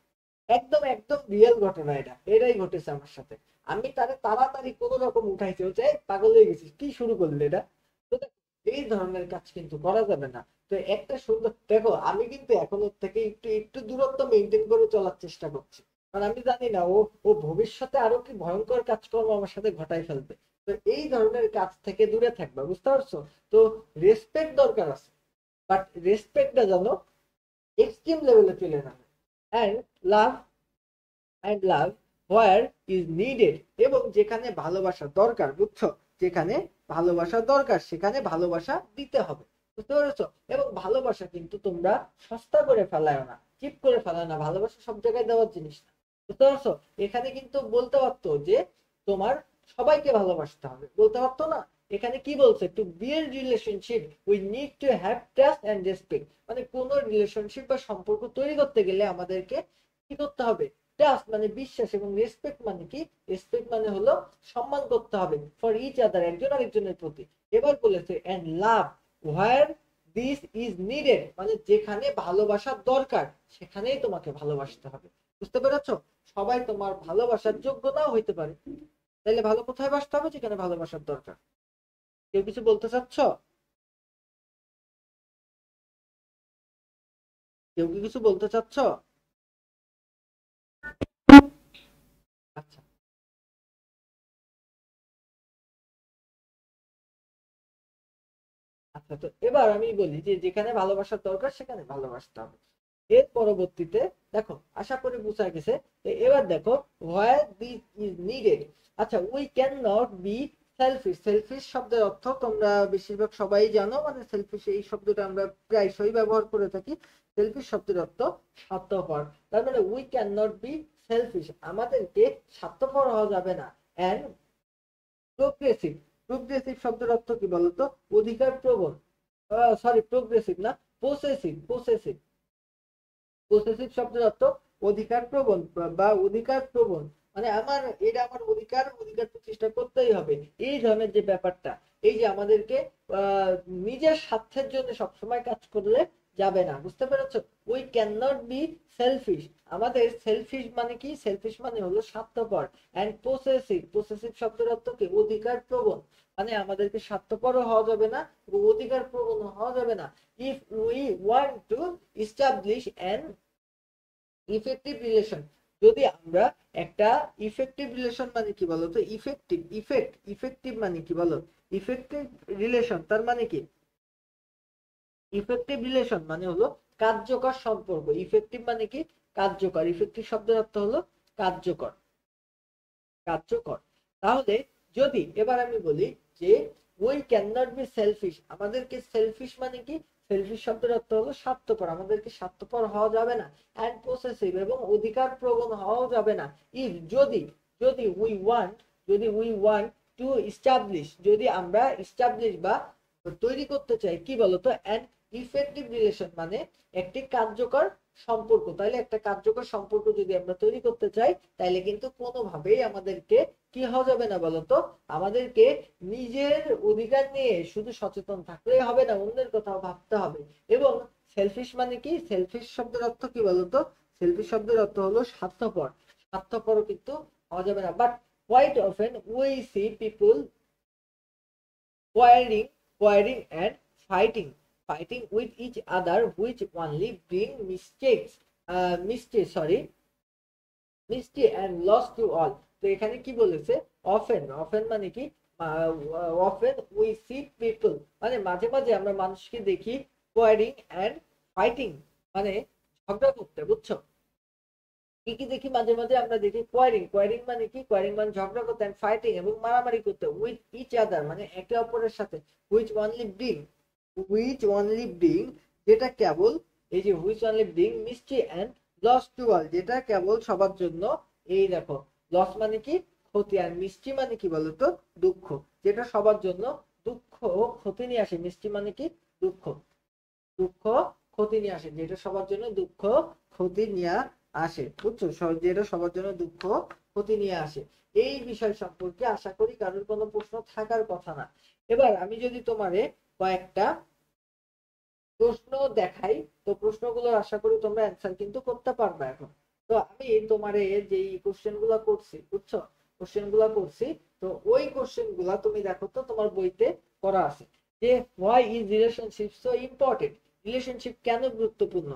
একদম একদম রিয়েল ঘটনা, এটাই ঘটেছে আমার সাথে। আমি তারে তাড়াতাড়ি কোন রকম উঠাইছি, হচ্ছে "এই, পাগল হয়ে গেছিস, কি শুরু করলি এটা?" তো দেখো, এই ধরনের কাজ কিন্তু করা যাবে না। তো একটা সুন্দর দেখো, আমি কিন্তু এখন ওর থেকে একটু একটু দূরত্ব মেনটেন করে চলার চেষ্টা করছি। কারণ আমি জানি না ও ও ভবিষ্যতে আরো কি ভয়ঙ্কর কাজকর্ম আমার সাথে ঘটাই ফেলবে। তো এই ধরনের কাজ থেকে দূরে থাকবা, বুঝতে পারছো? তো রেসপেক্ট দরকার আছে, বাট রেসপেক্টটা যেন এক্সট্রিম লেভেলে চলে না। And love, and love where is needed, এবং যেখানে ভালোবাসা দরকার, বুঝছো? যেখানে ভালোবাসা দরকার সেখানে ভালোবাসা দিতে হবে, বুঝতে পেরেছো? এবং ভালোবাসা কিন্তু তোমরা সস্তা করে ফেলায় না, চিপ করে ফেলায় না, ভালোবাসা সব জায়গায় দেওয়ার জিনিস না, বুঝতে পারছো? এখানে কিন্তু বলতে পারতো যে তোমার সবাইকে ভালোবাসতে হবে, বলতে পারতো না? এখানে কি বলছে, to build relationship we need to have trust and respect. মানে কোন রিলেশনশিপ বা সম্পর্ক তৈরি করতে গেলে আমাদেরকে কি করতে হবে? ট্রাস্ট মানে বিশ্বাস, এবং রেসপেক্ট মানে কি? রেসপেক্ট মানে হলো সম্মান করতে হবে ফর ইচ আদার, একজন আরেকজনের প্রতি। এবার বলেছে and love where this is needed, মানে যেখানে ভালোবাসার দরকার সেখানেই তোমাকে ভালোবাসতে হবে, বুঝতে পেরেছো? সবাই তোমার ভালোবাসার যোগ্য নাও হইতে পারে। তাইলে ভালো কোথায় বাসতে হবে? যেখানে ভালোবাসার দরকার। কেউ কিছু বলতে চাচ্ছ? কেউ কি কিছু বলতে চাচ্ছ? আচ্ছা, আচ্ছা, তো এবার আমি বলি যে যেখানে ভালোবাসার দরকার সেখানে ভালোবাসতে হবে। এর পরবর্তীতে দেখো, আশা করি বুঝা গেছে। এবার দেখো, হোয়ার দিস ইজ নিডেড। আচ্ছা, we can not be selfish. Selfish শব্দের অর্থ তোমরা বেশিরভাগ সবাই জানো, মানে সেলফিশ এই শব্দটা আমরা প্রায়শই ব্যবহার করে থাকি। সেলফিশ শব্দের অর্থ স্বার্থপর। তার মানে we can not be shellfish, আমাদেরকে স্বার্থপর হওয়া যাবে না। And progressive. প্রোগ্রেসিভ শব্দের অর্থ কি বলতো? অধিকার প্রবণ। সরি, প্রোগ্রেসিভ না, পসেসিভ। পসেসিভ, পসেসিভ শব্দের অর্থ অধিকার প্রবণ বা অধিকার প্রবণ। মানে আমার এটা আমার অধিকার, অধিকার প্রতিষ্ঠা করতেই হবে, এই ধরনের যে ব্যাপারটা। এই যে আমাদেরকে আহ নিজের স্বার্থের জন্য সবসময় কাজ করলে যাবে না, বুঝতে পেরেছো? We can not be shellfish. আমাদের সেলফিশ মানে কি? সেলফিশ মানে হলো স্বার্থপর। অ্যান্ড পসেসিভ, পসেসিভ শব্দের অর্থ কি? অধিকার প্রবণ। মানে আমাদেরকে স্বার্থপরও হওয়া যাবে না এবং অধিকার প্রবণ হওয়া যাবে না। If we want to establish an effective relation, যদি আমরা একটা ইফেক্টিভ রিলেশন, মানে কি বলতো? ইফেক্টিভ, ইফেক্টিভ মানে কি বলো? ইফেক্টিভ রিলেশন তার মানে কি? ইফেক্টিভ রিলেশন মানে হলো কার্যকর সম্পর্ক। ইফেক্টিভ মানে কি? কার্যকর। ইফেক্টিভ শব্দের অর্থ হলো কার্যকর, কার্যকর। তাহলে যদি এবার আমি বলি যে we can not be shellfish, আমাদেরকে সেলফিশ মানে কি? সেলফিশ শব্দের অর্থ হলো স্বার্থপর, আমাদেরকে স্বার্থপর হওয়া যাবে না। অ্যান্ড পসেসিভ, এবং অধিকার প্রবণ হওয়াও যাবে না। ইফ যদি, যদি উই ওয়ান্ট, যদি উই ওয়ান্ট টু এস্টাবলিশ, যদি আমরা এস্টাবলিশ বা তৈরি করতে চাই কি বলতো? অ্যান ইফেক্টিভ রিলেশন মানে একটি কার্যকর সম্পর্ক। তাইলে একটা কার্যকর সম্পর্ক যদি আমরা তৈরি করতে চাই, তাইলে কিন্তু কোনোভাবেই আমাদেরকে কি হওয়া যাবে না বলতো? আমাদেরকে নিজের অধিকার নিয়ে শুধু সচেতন থাকলেই হবে না, অন্যের কথাও ভাবতে হবে। এবং সেলফিশ মানে কি? সেলফিশ শব্দের অর্থ কি বলতো? সেলফিশ শব্দের অর্থ হলো স্বার্থপর। স্বার্থপরও কিন্তু হওয়া যাবে না। But quite often we see people quarreling, quarreling and fighting with each other, which only bring mischief and loss to all. তো এখানে কি বলেছে? often, often মানে কি? often we see people, মানে মাঝে মাঝে আমরা মানুষকে দেখি quarreling and fighting, মানে ঝগড়া করতে, বুঝছো? কি কি দেখি মাঝে মাঝে? আমরা দেখি কোয়ারিং। কোয়ারিং মানে কি? কোয়ারিং মানে ঝগড়া করতে, এন্ড ফাইটিং এবং মারামারি করতে, উইথ ইচ আদার মানে একে অপরের সাথে, which only bring, which only bring যেটা কেবল এই যে which only bring misery and loss to all, যেটা কেবল সবার জন্য, এই দেখো লস মানে কি ক্ষতি, আর মিষ্টি মানে কি বলতো দুঃখ, যেটা সবার জন্য দুঃখ ও ক্ষতি নিয়ে আসে। মিষ্টি মানে কি দুঃখ, দুঃখ ক্ষতি নিয়ে আসে, যেটা সবার জন্য দুঃখ ক্ষতি নিয়ে আসে, বুঝছো, যেটা সবার জন্য দুঃখ ক্ষতি নিয়ে আসে। এই বিষয় সম্পর্কে আশা করি কারোর কোনো প্রশ্ন থাকার কথা না। এবার আমি যদি তোমারে কয়েকটা প্রশ্ন দেখাই, তো প্রশ্নগুলোর আশা করি তোমরা অ্যান্সার কিন্তু করতে পারবে এখন। তো আমি তোমারে যেই কোশ্চেন গুলা করছি, বুঝছো, কোশ্চেন গুলা করছি, তো ওই কোশ্চেন গুলা তুমি দেখো তো তোমার বইতে করা আছে যে why is relationship so important, relationship কেন গুরুত্বপূর্ণ,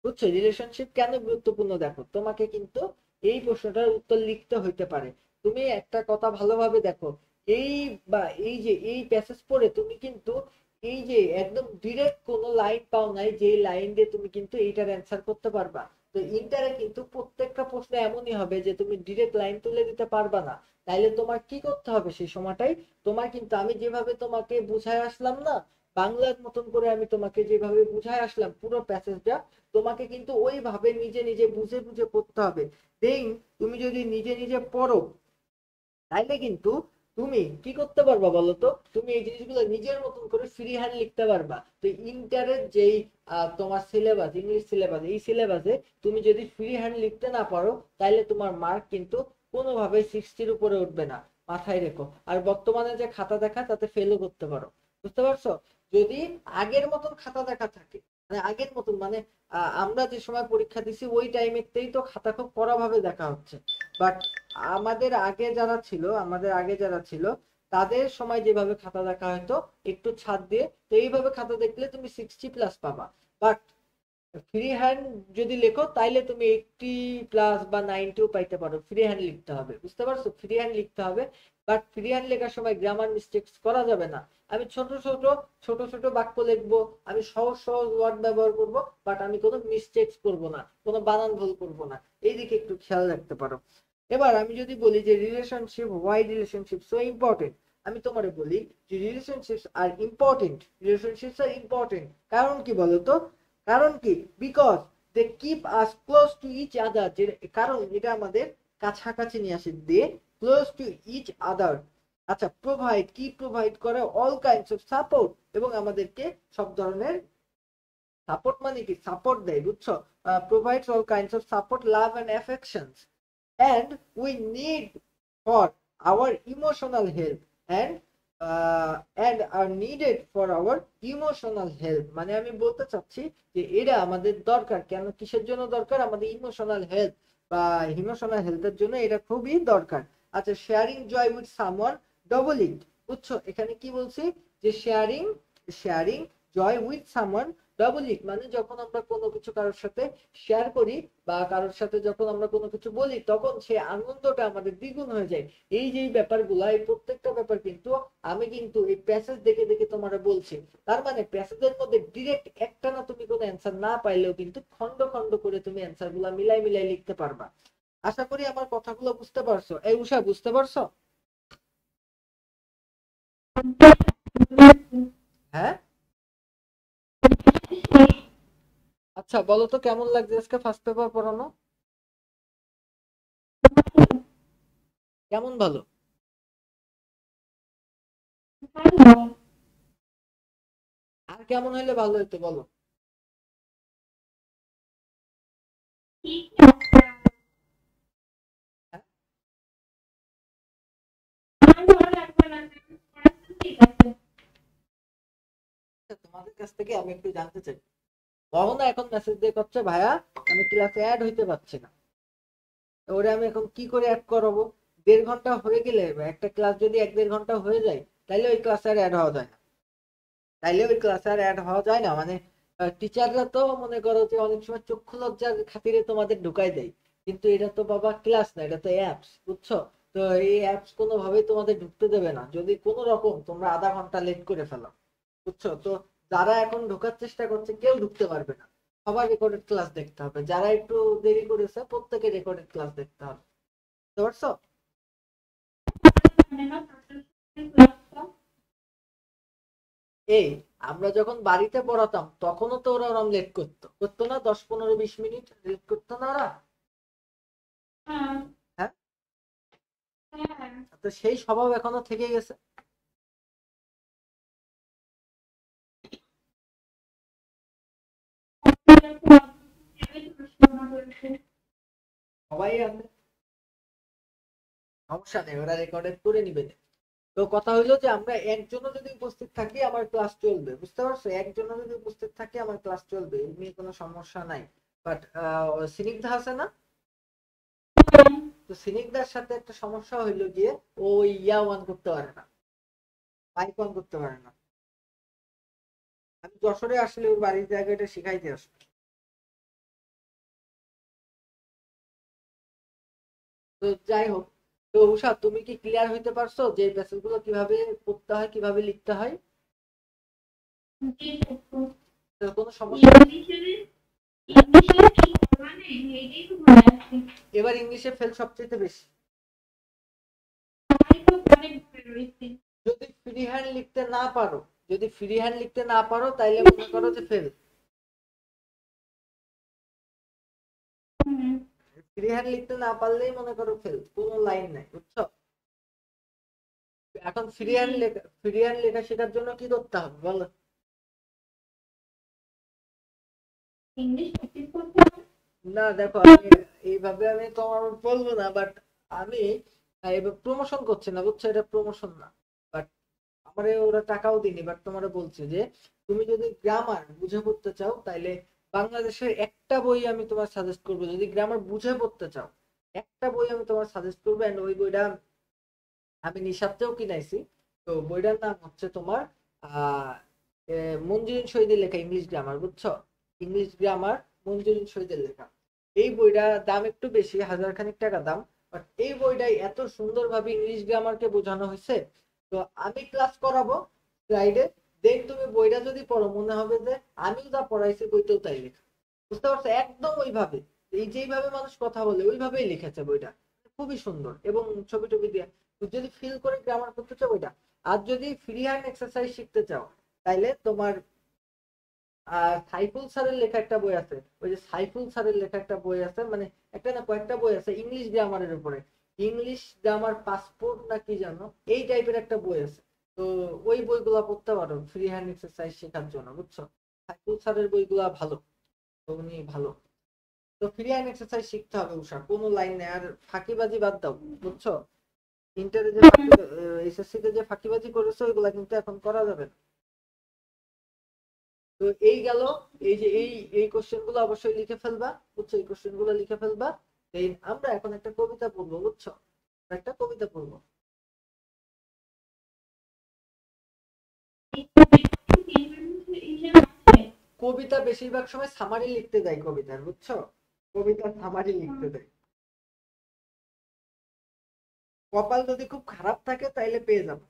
বুঝছো, রিলেশনশিপ কেন গুরুত্বপূর্ণ। দেখো তোমাকে কিন্তু এই প্রশ্নটার উত্তর লিখতে হইতে পারে। তুমি একটা কথা ভালোভাবে দেখো, এই বা এই যে এই প্যাসেজ পড়ে তুমি কিন্তু এই যে একদম ডিরেক্ট কোনো লাইন পাও নাই যে লাইন দিয়ে তুমি কিন্তু এইটার অ্যান্সার করতে পারবা। তো ইন্টারে কিন্তু প্রত্যেকটা প্রশ্ন এমনই হবে যে তুমি ডিরেক্ট লাইন তুলে দিতে পারবা না। তাইলে তোমার কি করতে হবে সেই সময়টাই, তোমার কিন্তু আমি যেভাবে তোমাকে বুঝায় আসলাম না, বাংলার মতন করে আমি তোমাকে যেভাবে বুঝায় আসলাম পুরো প্যাসেজটা, তোমাকে কিন্তু ওইভাবে নিজে নিজে বুঝে বুঝে পড়তে হবে। দেন তুমি যদি নিজে নিজে পড়ো, তাইলে কিন্তু তুমি কি করতে পারবা বলতো, তুমি এই জিনিসগুলো নিজের মতন করে ফ্রি হ্যান্ড লিখতে পারবা। তো ইন্টারের যেই তোমার সিলেবাস, ইংলিশ সিলেবাস, এই সিলেবাসে তুমি যদি ফ্রি হ্যান্ড লিখতে না পারো, তাইলে তোমার মার্ক কিন্তু কোনোভাবে 60-র উপরে উঠবে না, মাথায় রেখো। আর বর্তমানে যে খাতা দেখা তাতে ফেলও করতে পারো, বুঝতে পারছো। যদি আগের মতন খাতা দেখা থাকে, মানে আগের মতন মানে আমরা যে সময় পরীক্ষা দিছি ওই টাইমেতেই তো খাতা খুব কড়া ভাবে দেখা হচ্ছে, বাট আমাদের আগে যারা ছিল তাদের সময় যেভাবে খাতা দেখা হয়তো একটু ছাড় দিয়ে, তো এইভাবে খাতা দেখলে তুমি 60+ পাবা। বাট ফ্রি হ্যান্ড যদি লেখো তাইলে তুমি 80+ বা 90ও পাইতে পারো। ফ্রি হ্যান্ড লিখতে হবে, বুঝতে পারছো, ফ্রি হ্যান্ড লিখতে হবে। বাট ফ্রি হ্যান্ড লেখার সময় গ্রামার মিস্টেকস করা যাবে না। আমি ছোট ছোট ছোট ছোট বাক্য লিখবো, আমি সহজ সহজ ওয়ার্ড ব্যবহার করব, বাট আমি কোনো মিস্টেকস করব না, কোনো বানান ভুল করব না, এই দিকে একটু খেয়াল রাখতে পারো। এবার আমি যদি বলি যে relationship, why relationship so important, আমি তোমারে বলি যে relationships are important, relationships are important, কারণ কি বলতো, কারণ কি, because they keep us close to each other, যে কারণ এটা আমাদের কাছাকাছি নিয়ে আসে, they close to each other. আচ্ছা, প্রোভাইড, কি প্রোভাইড করে, অল কাইন্ডস অফ সাপোর্ট, এবং আমাদেরকে সব ধরনের সাপোর্ট, মানে কি সাপোর্ট দেয়, বুঝছো, provides all kinds of support, love and affections, and we need for our emotional health, and are needed for our emotional health, মানে আমি বলতে চাচ্ছি যে এরা আমাদের দরকার, কেন কিসের জন্য দরকার, আমাদের ইমোশনাল হেলথ বা ইমোশনাল হেলথের জন্য এটা খুবই দরকার। আচ্ছা, sharing joy with someone double it, বুঝছো, এখানে কি বলছি যে sharing sharing joy with someone double it, মানে যখন আমরা কোনো কিছু কারোর সাথে শেয়ার করি বা কারোর সাথে যখন আমরা কোনো কিছু বলি, তখন সে আনন্দটা আমাদের দ্বিগুণ হয়ে যায়। এই যে ব্যাপারগুলা, এই প্রত্যেকটা ব্যাপার কিন্তু আমি কিন্তু এই প্যাসেজ দেখে দেখে তোমার বলছি। তার মানে প্যাসেজের মধ্যে ডিরেক্ট একটা না তুমি কোনো অ্যান্সার না পাইলেও কিন্তু খন্ড খন্ড করে তুমি অ্যান্সার গুলা মিলাই মিলাই লিখতে পারবা। আশা করি আমার কথাগুলো বুঝতে পারছো। এই উষা, বুঝতে পারছো? হ্যাঁ, আচ্ছা বলো তো কেমন লাগছে আজকে ফার্স্ট পেপার পড়ানো, কেমন ভালো? আর কেমন হইলে ভালো হতো বলো? হ্যাঁ? আচ্ছা, তোমাদের কাছ থেকে আমি একটু জানতে চাই, রহনা এখন মেসেজ দিয়ে করছে ভাইয়া আমি ক্লাসে অ্যাড হইতে পারছি না, ওরে আমি এখন কি করে অ্যাড করাবো? 1.5 ঘন্টা হয়ে গেলে একটা ক্লাস যদি 1-1.5 ঘন্টা হয়ে যায়, তাইলে ওই ক্লাসে আর অ্যাড হওয়া যায় না, তাইলে ওই ক্লাসে আর অ্যাড হওয়া যায় না, মানে টিচাররা তো মনে করো যে অনেক সময় চক্ষু লজ্জার খাতিরে তোমাদের ঢুকাই দেয়, কিন্তু এটা তো বাবা ক্লাস না, এটা তো অ্যাপস, বুঝছো। তো এই অ্যাপস কোনোভাবেই তোমাদের ঢুকতে দেবে না যদি কোনো রকম তোমরা আধা ঘন্টা লেট করে ফেলো, বুঝছো। তো যারা এখন ঢোকার চেষ্টা করছে কেউ ঢুকতে পারবে না, সবার রেকর্ডেড ক্লাস দেখতে হবে, যারা একটু দেরি করেছে প্রত্যেকে রেকর্ডেড ক্লাস দেখতে হবে, বুঝতে পারছো? এই আমরা যখন বাড়িতে পড়াতাম তখনও তো ওরা ওরম লেট করতো না, 10, 15, 20 মিনিট লেট করতো না ওরা। হ্যাঁ হ্যাঁ, হ্যাঁ তো সেই স্বভাব এখনো থেকে গেছে। সবাই আছে, সমস্যা নেই, ওরা রেকর্ডেড করে নিবে না। তো কথা হইলো যে আমরা একজনও যদি উপস্থিত থাকি আমার ক্লাস চলবে, বুঝতে পারছো? একজনও যদি উপস্থিত থাকি আমার ক্লাস চলবে, এই নিয়ে কোনো সমস্যা নাই। বাট সিনিগ্ধা আছে না, তো সিনিগ্ধার সাথে একটা সমস্যা হইলো গিয়ে ও ইয়া ওয়ান করতে পারে না, মাইক ওয়ান করতে পারে না। আমি যশোরে আসলে ওর বাড়ির জায়গাটা শিখাইতে আসবো। তো যাই হোক, তো উষা তুমি কি ক্লিয়ার হইতে পারছো যে প্যাসেজ গুলো কিভাবে পড়তে হয়, কিভাবে লিখতে হয়? তো কোনো সমস্যা? এবার ইংলিশে ফেল সবচেয়ে বেশি। যদি ফ্রি হ্যান্ড লিখতে না পারো, যদি ফ্রি হ্যান্ড লিখতে না পারো তাইলে মনে করো যে ফেল। ফ্রি হ্যান্ড লিখতে না পারলেই মনে করো ফেল, কোনো লাইন নাই, বুঝছো? এখন ফ্রি হ্যান্ড লেখা শেখার জন্য কি করতে হবে বলো? না দেখো, আমি এইভাবে আমি তোমার বলবো না, বাট আমি এবার প্রমোশন করছি না, বুঝছো? এটা প্রমোশন না, বাট আমারে ওরা টাকাও দিনি, বাট তোমার বলছি যে তুমি যদি গ্রামার বুঝে পড়তে চাও তাইলে বাংলাদেশের একটা বই আমি তোমার সাজেস্ট করবো। যদি গ্রামার বুঝে পড়তে চাও একটা বই আমি তোমার সাজেস্ট করবো, এন্ড ওই বইটা আমি নিঃস্বার্থেও কিনাইছি। তো বইটার নাম হচ্ছে তোমার আহ মঞ্জুরিন শহীদের লেখা ইংলিশ গ্রামার, বুঝছো? ইংলিশ গ্রামার মঞ্জুরিন শহীদের লেখা। এই বইটার দাম একটু বেশি, 1000 খানিক টাকা দাম, বাট এই বইটাই এত সুন্দরভাবে ইংলিশ গ্রামারকে বোঝানো হয়েছে। তো আমি ক্লাস করাবো ফ্রাইডে, দেন তুমি বইটা যদি পড়ো মনে হবে যে আমিও যা পড়াইছি বইতেও তাই লেখা, বুঝতে পারছো? একদম ওইভাবে, এই যেইভাবে মানুষ কথা বলে ওইভাবেই লিখেছে বইটা, খুবই সুন্দর। এবং ছবি টবি দিয়ে যদি ফিল করে গ্রামার করতে চাও ওইটা। আর যদি ফ্রি হ্যান্ড এক্সারসাইজ শিখতে চাও তাইলে তোমার সাইফুল স্যারের লেখা একটা বই আছে, ওই যে সাইফুল স্যারের লেখা একটা বই আছে, মানে একটা না কয়েকটা বই আছে ইংলিশ গ্রামারের উপরে, ইংলিশ গ্রামার পাসপোর্ট না কি জানো, এই টাইপের একটা বই আছে। তো ওই বইগুলা পড়তে পারো ফ্রি হ্যান্ড এক্সারসাইজ শেখার জন্য, বুঝছো? সাইফুল স্যারের বইগুলা ভালো, তো উনি ভালো। তো ফ্রি হ্যান্ড এক্সারসাইজ শিখতে হবে উষা, কোনো লাইন নেই। আর ফাঁকিবাজি বাদ দাও, বুঝছো? ইন্টারে যে এসএসসি তে যে ফাঁকিবাজি করেছে ওইগুলা কিন্তু এখন করা যাবে না। তো এই গেল, এই যে এই কোশ্চেন গুলো অবশ্যই লিখে ফেলবা, বুঝছো? এই কোশ্চেন গুলো লিখে ফেলবা। এই আমরা এখন একটা কবিতা পড়বো, বুঝছো? একটা কবিতা পড়বো। কবিতা বেশিরভাগ সময় সামারি লিখতে দেয় কবিতার, বুঝছো? কবিতার সামারি লিখতে দেয়। কপাল যদি খুব খারাপ থাকে তাইলে পেয়ে যাবে।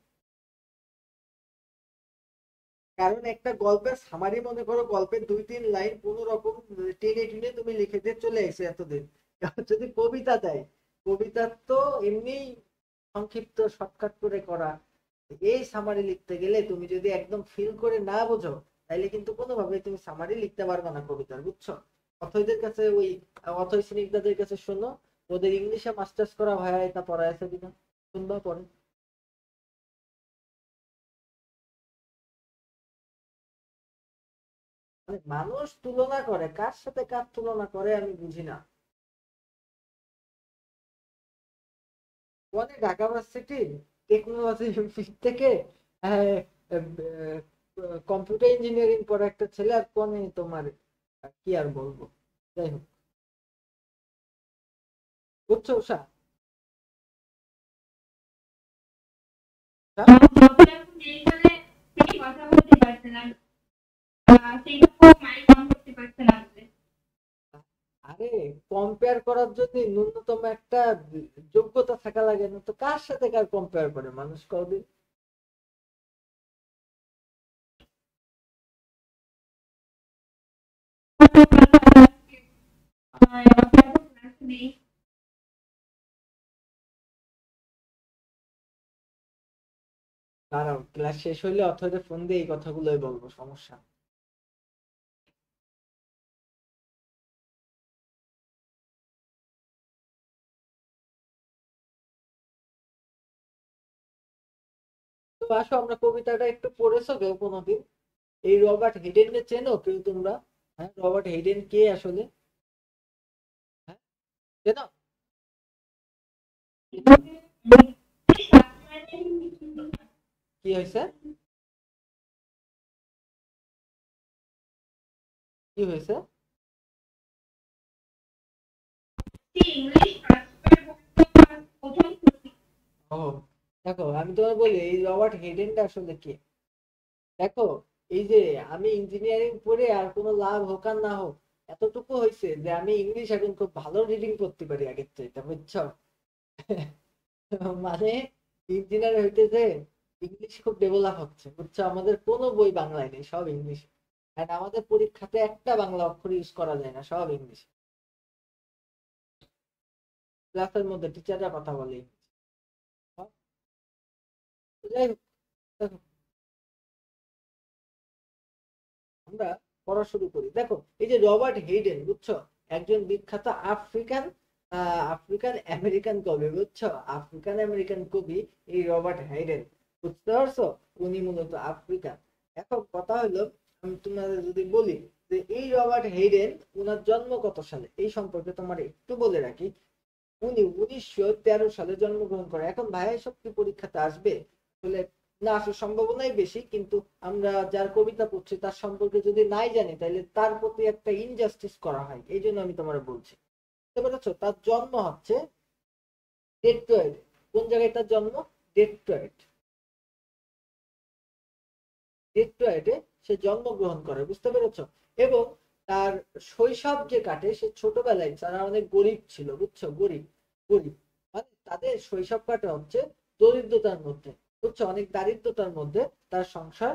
কারণ একটা গল্পের সামারি মনে করো গল্পের 2-3 লাইন কোন রকম টেনে টেনে তুমি লিখে দিয়ে চলে এসে এতদিন। এবার যদি কবিতা দেয়, কবিতা তো এমনি সংক্ষিপ্ত শর্টকাট করে করা, এই সামারি লিখতে গেলে তুমি যদি একদম ফিল করে না বোঝো তাইলে কিন্তু কোনোভাবে তুমি সামারি লিখতে পারবে না কবিতার, বুঝছো? অথৈদের কাছে ওই অথৈ স্নিগ্ধাদের কাছে শোনো, ওদের ইংলিশে মাস্টার্স করা ভাইয়া এটা পড়ায় আছে কিনা, শুনবা পরে। মানে মানুষ তুলনা করে, কার সাথে কার তুলনা করে আমি বুঝি না। মানে ঢাকা ভার্সিটি টেকনোলজি থেকে কম্পিউটার ইঞ্জিনিয়ারিং পড়া একটা ছেলে, আর কোনে তোমার কি আর বলবো। যাই হোক, বুঝছো উষা? উষা? কথা বলতে পারছে না, সেইরকম মাইক অন করতে পারছে না। আরে কম্পেয়ার করার জন্য ন্যূনতম একটা যোগ্যতা থাকা লাগে না? তো কার সাথে কার কম্পেয়ার করে মানুষ কদিন? নেই। দাঁড়াও, ক্লাস শেষ হইলে অথবা ফোন দিয়ে এই কথাগুলোই বলবো, সমস্যা। তো আসো, আমরা কবিতাটা একটু পড়েছো কেউ কোনোদিন? এই রবার্ট হেডেন চেনো কেউ তোমরা? হ্যাঁ, রবার্ট হেডেন কে আসলে? হ্যাঁ, চেনো? কি হয়েছে? কি হয়েছে? ইংলিশ প্রথম ও, দেখো আমি তোমার বলি এই রবার্ট হেডেনটা আসলে কে। দেখো, এই যে আমি ইঞ্জিনিয়ারিং পড়ে আর কোনো লাভ হোক আর না হোক, এতটুকু হয়েছে যে আমি ইংলিশ এখন খুব ভালো রিডিং করতে পারি আগের চাইতে, বুঝছো? মানে ইঞ্জিনিয়ার হইতেছে, ইংলিশ খুব ডেভেলপ হচ্ছে, বুঝছো? আমাদের কোনো বই বাংলায় নেই, সব ইংলিশ। আর আমাদের পরীক্ষাতে একটা বাংলা অক্ষর ইউজ করা যায় না, সব ইংলিশ। ক্লাসের মধ্যে টিচাররা কথা বলে ইংলিশ। যাই হোক, দেখো, আমরা পড়া শুরু করি। দেখো, এই যে রবার্ট হেইডেন, বুঝছো, একজন বিখ্যাত আফ্রিকান আফ্রিকান আমেরিকান কবি, বুঝছো? আফ্রিকান আমেরিকান কবি এই রবার্ট হেইডেন, বুঝতে পারছো? উনি মূলত আফ্রিকান। এখন কথা হলো, আমি তোমাদের যদি বলি যে এই রবার্ট হেইডেন উনার জন্ম কত সালে, এই সম্পর্কে তোমার একটু বলে রাখি। উনি 1913 সালে জন্মগ্রহণ করে। এখন ভাই এসব কি পরীক্ষাতে আসবে? আসলে না আসার সম্ভাবনাই বেশি, কিন্তু আমরা যার কবিতা পড়ছি তার সম্পর্কে যদি নাই জানি তাহলে তার প্রতি একটা ইনজাস্টিস করা হয়, এই জন্য আমি তোমার বলছি। বুঝতে পেরেছো? তার জন্ম হচ্ছে ডেট্রয়েট। কোন জায়গায় তার জন্ম? ডেট্রয়েট। ডেট্রয়েটে সে জন্মগ্রহণ করে, বুঝতে পেরেছো? এবং তার শৈশব যে কাটে, সে ছোটবেলায় তারা অনেক গরিব ছিল, বুঝছো? গরিব, গরিব, মানে তাদের শৈশব কাটে হচ্ছে দরিদ্রতার মধ্যে, বুঝছো? অনেক দারিদ্রতার মধ্যে তার সংসার,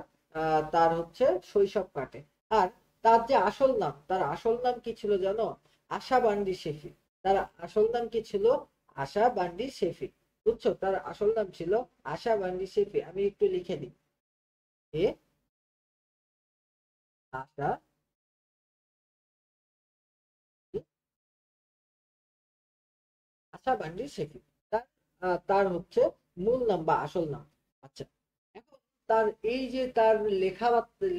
তার হচ্ছে শৈশব কাটে। আর তার যে আসল নাম, তার আসল নাম কি ছিল জানো? আশা বান্ডি শেফি। তার আসল নাম কি ছিল? আশা বান্ডি শেফি, বুঝছো? তার আসল নাম ছিল আশা বান্ডি শেফি। আমি একটু লিখে দিই। এ আশা, আশা বান্ডি শেফি, তার তার হচ্ছে মূল নাম বা আসল নাম। আচ্ছা, এখন তার এই যে তার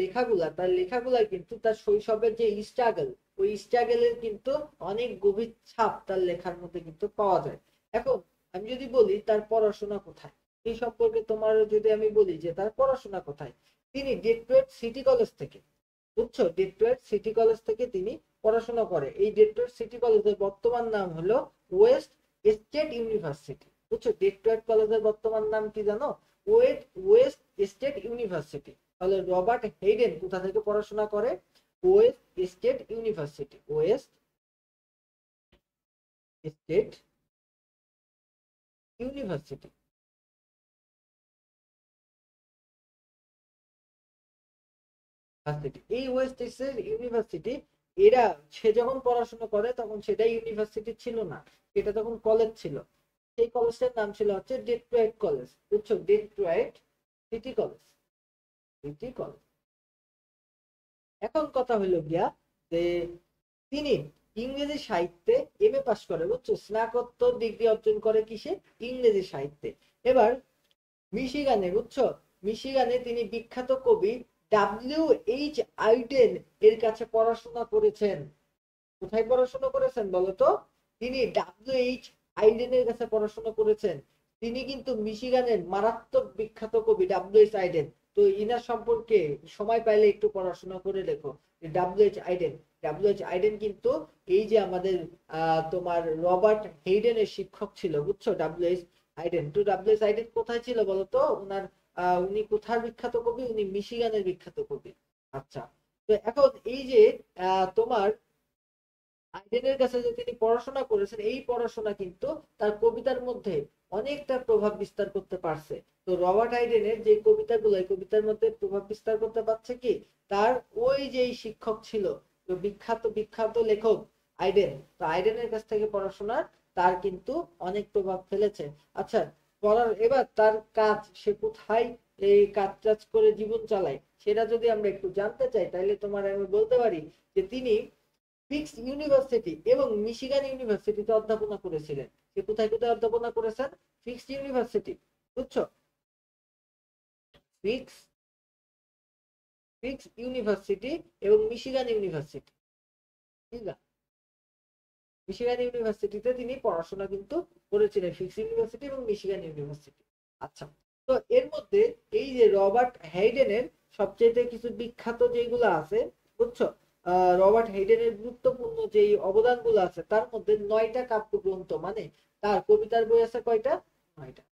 লেখাগুলা, তার লেখাগুলা কিন্তু তার শৈশবের যে স্ট্রাগল, ওই স্ট্রাগলের কিন্তু অনেক গভীর ছাপ তার লেখার মধ্যে কিন্তু পাওয়া যায়। এখন আমি যদি বলি তার পড়াশোনা কোথায়, এই সম্পর্কে তোমার যদি আমি বলি যে তার পড়াশোনা কোথায়, তিনি ডেট্রয়েট সিটি কলেজ থেকে, বুঝছো? ডেট্রয়েট সিটি কলেজ থেকে তিনি পড়াশোনা করে। এই ডেট্রয়েট সিটি কলেজের বর্তমান নাম হলো ওয়েস্ট স্টেট ইউনিভার্সিটি, বুঝছো? ডেট্রয়েট কলেজের বর্তমান নাম কি জানো? West state university. তাহলে রবার্ট হেইডেন কোথা থেকে পড়াশোনা করে? West state university, West state university. এই ওয়েস্ট স্টেট ইউনিভার্সিটি, এরা, সে যখন পড়াশোনা করে তখন সেটা ইউনিভার্সিটি ছিল না, সেটা তখন কলেজ ছিল। সেই কলেজটার নাম ছিল হচ্ছে ডেট্রয়েট কলেজ, বুঝছো? Detroit city college, city college. এখন কথা হলো গিয়া যে তিনি ইংরেজি সাহিত্যে এমএ পাস করে, বুঝছো? স্নাতকোত্তর ডিগ্রি অর্জন করে কিসে? ইংরেজি সাহিত্যে। এবার মিশিগানে, বুঝছো, মিশিগানে তিনি বিখ্যাত কবি WH আইডেন এর কাছে পড়াশোনা করেছেন। কোথায় পড়াশোনা করেছেন বলতো? তিনি WH আইডেনের কাছে পড়াশোনা করেছেন। তিনি কিন্তু মিশিগানের মারাত্মক বিখ্যাত কবি WH আইডেন। তো ইনার সম্পর্কে সময় পাইলে একটু পড়াশোনা করে লেখো। WH আইডেন, WH আইডেন কিন্তু এই যে আমাদের তোমার রবার্ট হেইডেনের শিক্ষক ছিল, বুঝছো? WH আইডেন। তো WH আইডেন কোথায় ছিল বলতো? উনার উনি কোথার বিখ্যাত কবি? উনি মিশিগানের বিখ্যাত কবি। আচ্ছা, তো এখন এই যে তোমার আইডেনের কাছে যে তিনি পড়াশোনা করেছেন, এই পড়াশোনা কিন্তু তার কবিতার মধ্যে অনেকটা প্রভাব বিস্তার করতে পারছে। তো রবার্ট আইডেনের যে কবিতাগুলো, এই কবিতার মধ্যে প্রভাব বিস্তার করতে পারছে কি? তার ওই যে শিক্ষক ছিল, তো বিখ্যাত বিখ্যাত লেখক আইডেন, তো আইডেনের কাছ থেকে পড়াশোনার তার কিন্তু অনেক প্রভাব ফেলেছে। আচ্ছা, পড়ার এবার তার কাজ, সে কোথায় এই কাজ টাজ করে জীবন চালায় সেটা যদি আমরা একটু জানতে চাই তাহলে তোমার আমি বলতে পারি যে তিনি ফিক্স ইউনিভার্সিটি এবং মিশিগান ইউনিভার্সিটিতে অধ্যাপনা করেছিলেন। সে কোথায় কোথায় অধ্যাপনা করেছেন? ফিক্স ইউনিভার্সিটি, বুঝছো? ফিক্স ফিক্স ইউনিভার্সিটি এবং মিশিগান ইউনিভার্সিটি, ঠিক আছে? মিশিগান ইউনিভার্সিটিতে তিনি পড়াশোনা কিন্তু করেছিলেন, ফিক্স ইউনিভার্সিটি এবং মিশিগান ইউনিভার্সিটি। আচ্ছা, তো এর মধ্যে এই যে রবার্ট হাইডেনের সবচেয়ে কিছু বিখ্যাত যেগুলো আছে, বুঝছো, রবার্ট হাইডেনের গুরুত্বপূর্ণ যে অবদানগুলো আছে তার মধ্যে 9টা কাব্যগ্রন্থ, মানে তার কবিতার বই আছে কয়টা?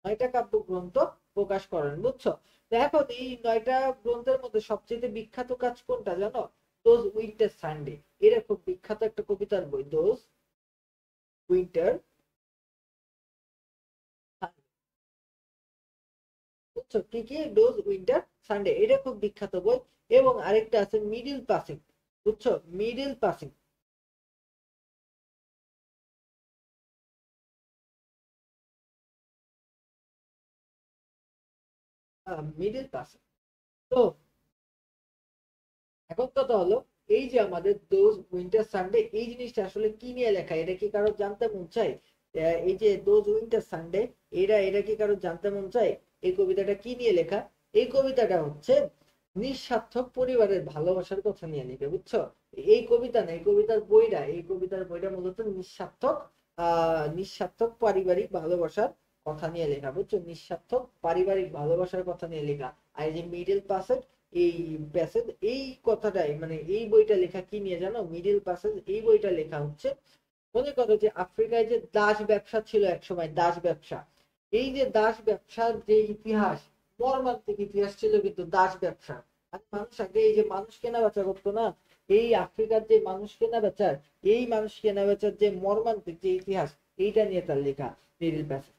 9টা কাব্যগ্রন্থ প্রকাশ করেন, বুঝছো? তো এখন এই 9টা গ্রন্থের মধ্যে সবচেয়ে বিখ্যাত কাজ কোনটা জানো? Those winter Sunday. এটা খুব বিখ্যাত একটা কবিতার বই, দোজ উইন্টার, বুঝছো? কি কি? ডোজ উইন্টার সানডে, এটা খুব বিখ্যাত বই। এবং আরেকটা আছে মিডিল পাসিং, বুঝছো? Middle passing, middle passing. তো এখন কথা হলো, এই যে আমাদের দোজ উইন্টার সানডে, এই জিনিসটা আসলে কি নিয়ে লেখা? এটা কি কারো জানতে মন চায়? এই যে দোজ উইন্টার সানডে, এটা কি কারো জানতে মন চায় এই কবিতাটা কি নিয়ে লেখা? এই কবিতাটা হচ্ছে নিঃস্বার্থক পরিবারের ভালোবাসার কথা নিয়ে লিখে, বুঝছো? এই কবিতা না, এই কবিতার বইটা মূলত নিঃস্বার্থক নিঃস্বার্থক পারিবারিক ভালোবাসার কথা নিয়ে লেখা, বুঝছো? নিঃস্বার্থক পারিবারিক ভালোবাসার কথা নিয়ে লেখা। আর এই যে মিডল পাসেজ, এই প্যাসেজ, এই কথাটাই মানে এই বইটা লেখা কি নিয়ে জানো? মিডিল প্যাসেজ, এই বইটা লেখা হচ্ছে, মনে করো যে আফ্রিকায় যে দাস ব্যবসা ছিল একসময়, দাস ব্যবসা, এই যে দাস ব্যবসার যে ইতিহাস, মর্মান্তিক ইতিহাস ছিল কিন্তু দাস ব্যবসা। আর মানুষ আগে এই যে মানুষ কেনা বেচা করতো না, এই আফ্রিকার যে মানুষ কেনা বেচার, এই মানুষ কেনা বেচার যে মর্মান্তিক যে ইতিহাস, এইটা নিয়ে তার লেখা মিডিল প্যাসেজ।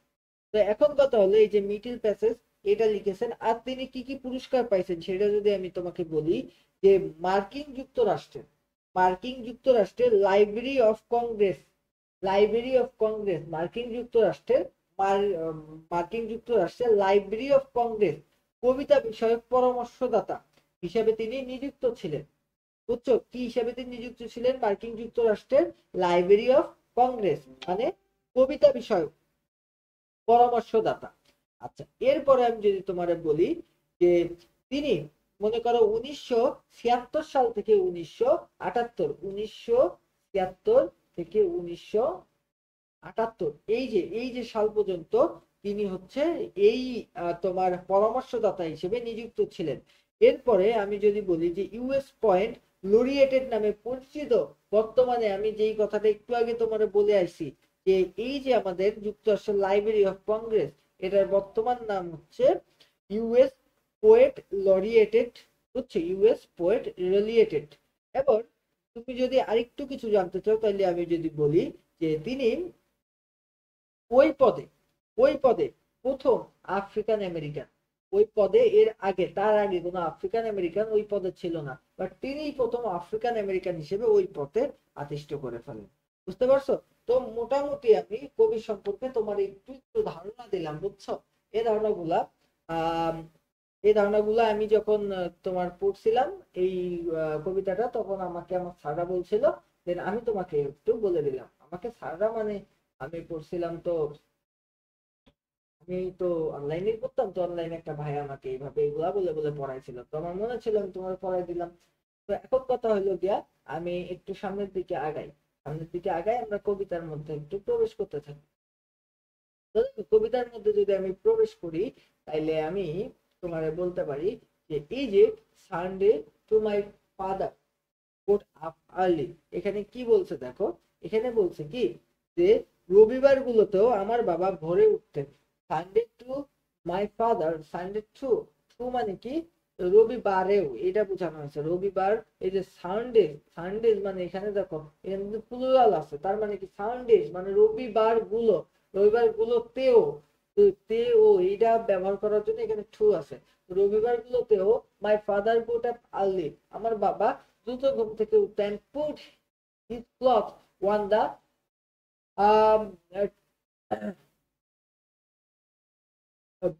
তো এখন কথা হলো, এই যে মিডিল প্যাসেজ এটা লিখেছেন, আর তিনি কি কি পুরস্কার পাইছেন সেটা যদি আমি তোমাকে বলি, যে মার্কিন যুক্তরাষ্ট্রের লাইব্রেরি অফ কংগ্রেস, মার্কিন যুক্তরাষ্ট্রের লাইব্রেরি অফ কংগ্রেস কবিতা বিষয়ক পরামর্শদাতা হিসেবে তিনি নিযুক্ত ছিলেন, বুঝছো? কি হিসেবে তিনি নিযুক্ত ছিলেন? মার্কিন যুক্তরাষ্ট্রের লাইব্রেরি অফ কংগ্রেস, মানে কবিতা বিষয়ক পরামর্শদাতা। আচ্ছা, এরপরে আমি যদি তোমার বলি যে তিনি, মনে করো 1976 সাল থেকে 1978 এই যে সাল পর্যন্ত তিনি হচ্ছে এই তোমার পরামর্শদাতা হিসেবে নিযুক্ত ছিলেন। এরপরে আমি যদি বলি যে ইউএস পয়েন্ট লরিয়েটেড নামে পরিচিত, বর্তমানে আমি যেই কথাটা একটু আগে তোমার বলে আসছি, যে এই যে আমাদের যুক্তরাষ্ট্রের লাইব্রেরি অফ কংগ্রেস, এটার বর্তমান নাম হচ্ছে ইউএস পোয়েট লরিয়েটেড, হচ্ছে ইউএস পোয়েট রিলিয়েটেড। এবার তুমি যদি আরেকটু কিছু জানতে চাও তাহলে আমি যদি বলি যে তিনি ওই পদে ওই পদে প্রথম আফ্রিকান আমেরিকান, ওই পদে তার আগে কোনো আফ্রিকান আমেরিকান ওই পদে ছিল না, বাট তিনিই প্রথম আফ্রিকান আমেরিকান হিসেবে ওই পদে আদিষ্ট করে ফেলেন, বুঝতে পারছো? তো মোটামুটি আমি কবি সম্পর্কে তোমার একটু একটু ধারণা দিলাম, বুঝছো? এই ধারণাগুলা আহ এই ধারণাগুলো আমি যখন তোমার পড়ছিলাম এই কবিতাটা, তখন আমাকে আমার স্যাররা বলছিল, দেন আমি তোমাকে একটু বলে দিলাম। আমাকে স্যাররা মানে আমি পড়ছিলাম তো, আমি তো অনলাইনে পড়তাম, তো অনলাইনে একটা ভাই আমাকে এইভাবে এগুলা বলে বলে পড়াইছিল, তো আমার মনে ছিল আমি তোমার পড়াই দিলাম। তো এখন কথা হলো গিয়া, আমি একটু সামনের দিকে আগাই আমরা কবিতার মধ্যে একটু প্রবেশ করতে থাকি। তো কবিতার মধ্যে যদি আমি প্রবেশ করি তাইলে আমি তোমারে বলতে পারি যে এই যে Sunday too my father got up early, এখানে কি বলছে দেখো, এখানে বলছে কি যে রবিবার গুলোতেও আমার বাবা ভোরে উঠতেন। Sunday too my father, Sunday too, মানে কি? রবিবারেও, এটা বোঝানো হয়েছে রবিবার। এই যে সানডে, মানে এখানে দেখো এখানে প্লুরাল আছে, তার মানে কি সানডে মানে রবিবার গুলোতেও, এইটা ব্যবহার করার জন্য এখানে টু আছে। রবিবার গুলোতেও my father got up early, আমার বাবা দ্রুত ঘুম থেকে উঠতেন, put his cloth on the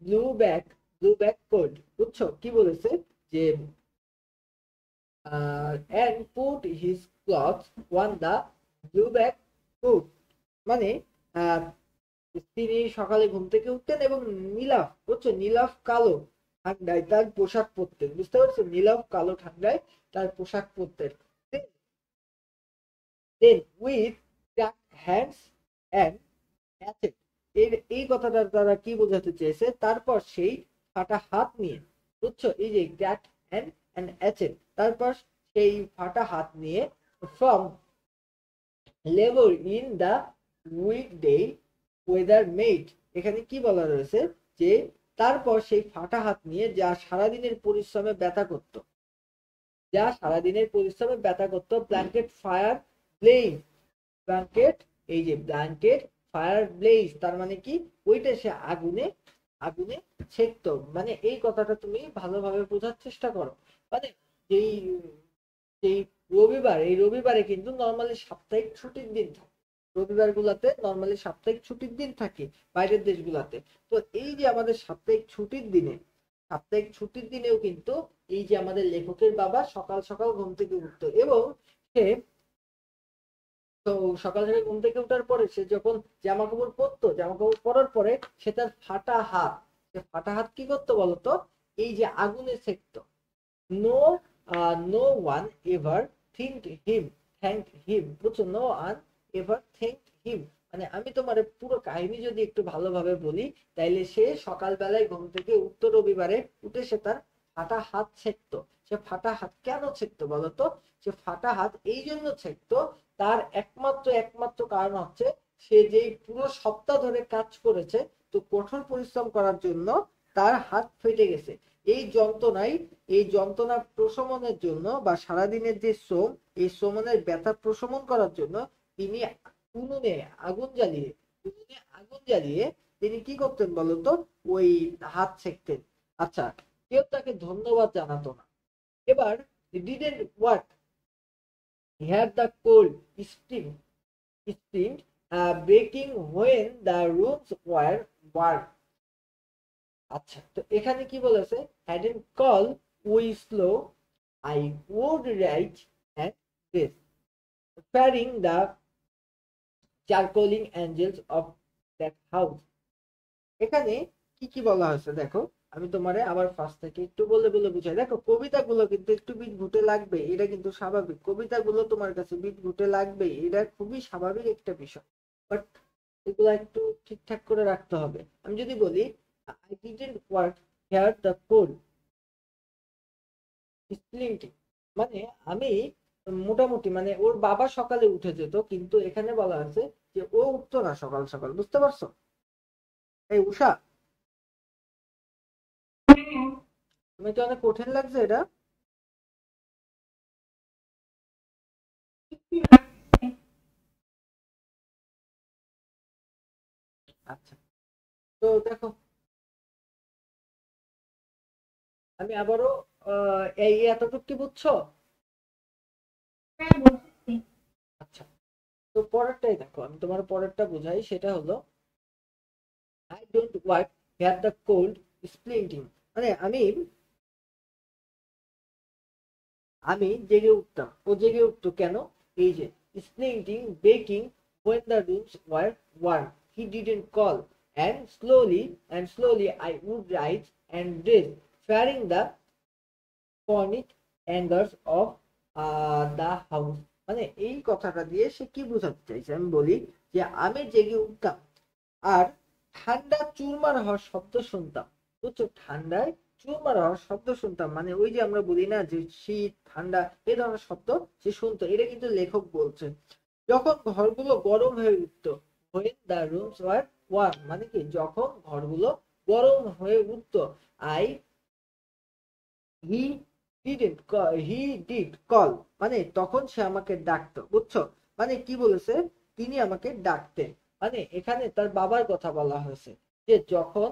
blue bag blue back coat, বুঝছো কি বলেছে যে and put his clothes on the blue back coat, মানে আহ, তিনি সকালে ঘুম থেকে উঠতেন এবং নীলাভ, বুঝছো, নীলাভ কালো ঠান্ডায় তার পোশাক পরতেন, বুঝতে পারছো, নীলাভ কালো ঠান্ডায় তার পোশাক পরতেন। then with cracked hands and hatchet, এই কথাটার দ্বারা কি বোঝাতে চেয়েছে, তারপর সেই ফাটা হাত নিয়ে, বুঝছো, এই যে cracked hand and hatchet, তারপর সেই ফাটা হাত নিয়ে from labor in the weekday weather made, এখানে কি বলা রয়েছে যে তারপর সেই ফাটা হাত নিয়ে যা সারাদিনের পরিশ্রমে ব্যথা করত, যা সারাদিনের পরিশ্রমে ব্যথা করত, ব্ল্যাঙ্কেট ফায়ার ব্লেজ, ব্ল্যাঙ্কেট, এই যে ব্ল্যাঙ্কেট ফায়ার ব্লেজ, তার মানে কি ওইটা সে আগুনে আগুনে ছেকতো। মানে এই কথাটা তুমি ভালোভাবে বোঝার চেষ্টা করো। মানে যেই যেই রবিবার, এই রবিবারে কিন্তু নর্মালি সাপ্তাহিক ছুটির দিন থাকে, রবিবার গুলাতে নর্মালি সাপ্তাহিক ছুটির দিন থাকে বাইরের দেশগুলাতে। তো এই যে আমাদের সাপ্তাহিক ছুটির দিনে, সাপ্তাহিক ছুটির দিনেও কিন্তু এই যে আমাদের লেখকের বাবা সকাল সকাল ঘুম থেকে উঠতো এবং সে, তো সকাল থেকে ঘুম থেকে ওঠার পরে সে যখন জামা কাপড় পরতো, জামা কাপড় পরার পরে সে তার ফাটা হাত, সে ফাটা হাত কি করতো বলতো, এই যে আগুনে সেকতো। No no one ever thanked him, বুঝছো, no one ever thanked him, মানে আমি তোমার পুরো কাহিনী যদি একটু ভালোভাবে বলি, তাইলে সে সকালবেলায় ঘুম থেকে উঠতো রবিবারে, উঠে সে তার ফাটা হাত ছেকতো। সে ফাটা হাত কেন ছেকতো বলতো, সে ফাটা হাত এই জন্য ছেকতো, তার একমাত্র কারণ হচ্ছে সে যেই পুরো সপ্তাহ ধরে কাজ করেছে, তো কঠোর পরিশ্রম করার জন্য তার হাত ফেটে গেছে। এই যন্ত্রণায়, এই যন্ত্রণা প্রশমনের জন্য বা সারাদিনের যে শ্রম, এই শ্রমণের ব্যথা প্রশমন করার জন্য তিনি উনুনে আগুন জ্বালিয়ে, উনুনে আগুন জ্বালিয়ে তিনি কি করতেন বলতো, ওই হাত ছেঁকতেন। আচ্ছা, কেউ তাকে ধন্যবাদ জানাতো না। এবার didn't work here the cold spring breaking when the rooms were warm. আচ্ছা, তো এখানে কি বলেছে, hadn't call we slow I would write at this fearing the charcoaling angels of that house. এখানে কি কি বলা হয়েছে দেখো, আমি তোমারে আবার ফার্স্ট থেকে একটু বলে বলে বুঝাই। দেখো, কবিতাগুলো কিন্তু একটু বিট ঘুটে লাগবে, এটা কিন্তু স্বাভাবিক, কবিতাগুলো তোমার কাছে বিট ঘুটে লাগবে, এটা খুবই স্বাভাবিক একটা বিষয়। বাট এগুলো একটু ঠিকঠাক করে রাখতে হবে। আমি যদি বলি I didn't work here the coal splinting, মানে আমি মোটামুটি, মানে ওর বাবা সকালে উঠে যেত, কিন্তু এখানে বলা আছে যে ও উঠতো না সকাল সকাল, বুঝতে পারছো? এই উষা, তুমি তো অনেক কঠিন লাগছে এটা। আচ্ছা, তো দেখো আমি আবারও এই এতটুকু কি বুঝছো? আচ্ছা, তো পরেরটাই দেখো, আমি তোমার পরেরটা বুঝাই, সেটা হলো I don't work here the cold splinting, মানে আমি আমি জেগে উঠতাম, ও জেগে উঠতো কেন, এই যে splinting baking when the rooms were warm he didn't call, and slowly I would rise and dress fearing the chronic angers of the house, মানে এই কথাটা দিয়ে সে কি বোঝাতে চাইছে, আমি বলি যে আমি জেগে উঠতাম আর ঠান্ডা চুরমার হওয়ার শব্দ শুনতাম, বুঝছো, ঠান্ডায় চুরমার হওয়ার শব্দ শুনতাম, মানে ওই যে আমরা বলি না যে শীত ঠান্ডা এই ধরনের শব্দ সে শুনতো, এটা কিন্তু লেখক বলছে। যখন ঘরগুলো গরম হয়ে উঠতো, when the rooms were warm, মানে কি যখন ঘরগুলো গরম হয়ে উঠতো, I he he did call, মানে তখন সে আমাকে ডাকতো, বুঝছো, মানে কি বলেছে, তিনি আমাকে ডাকতেন, মানে এখানে তার বাবার কথা বলা হয়েছে যে যখন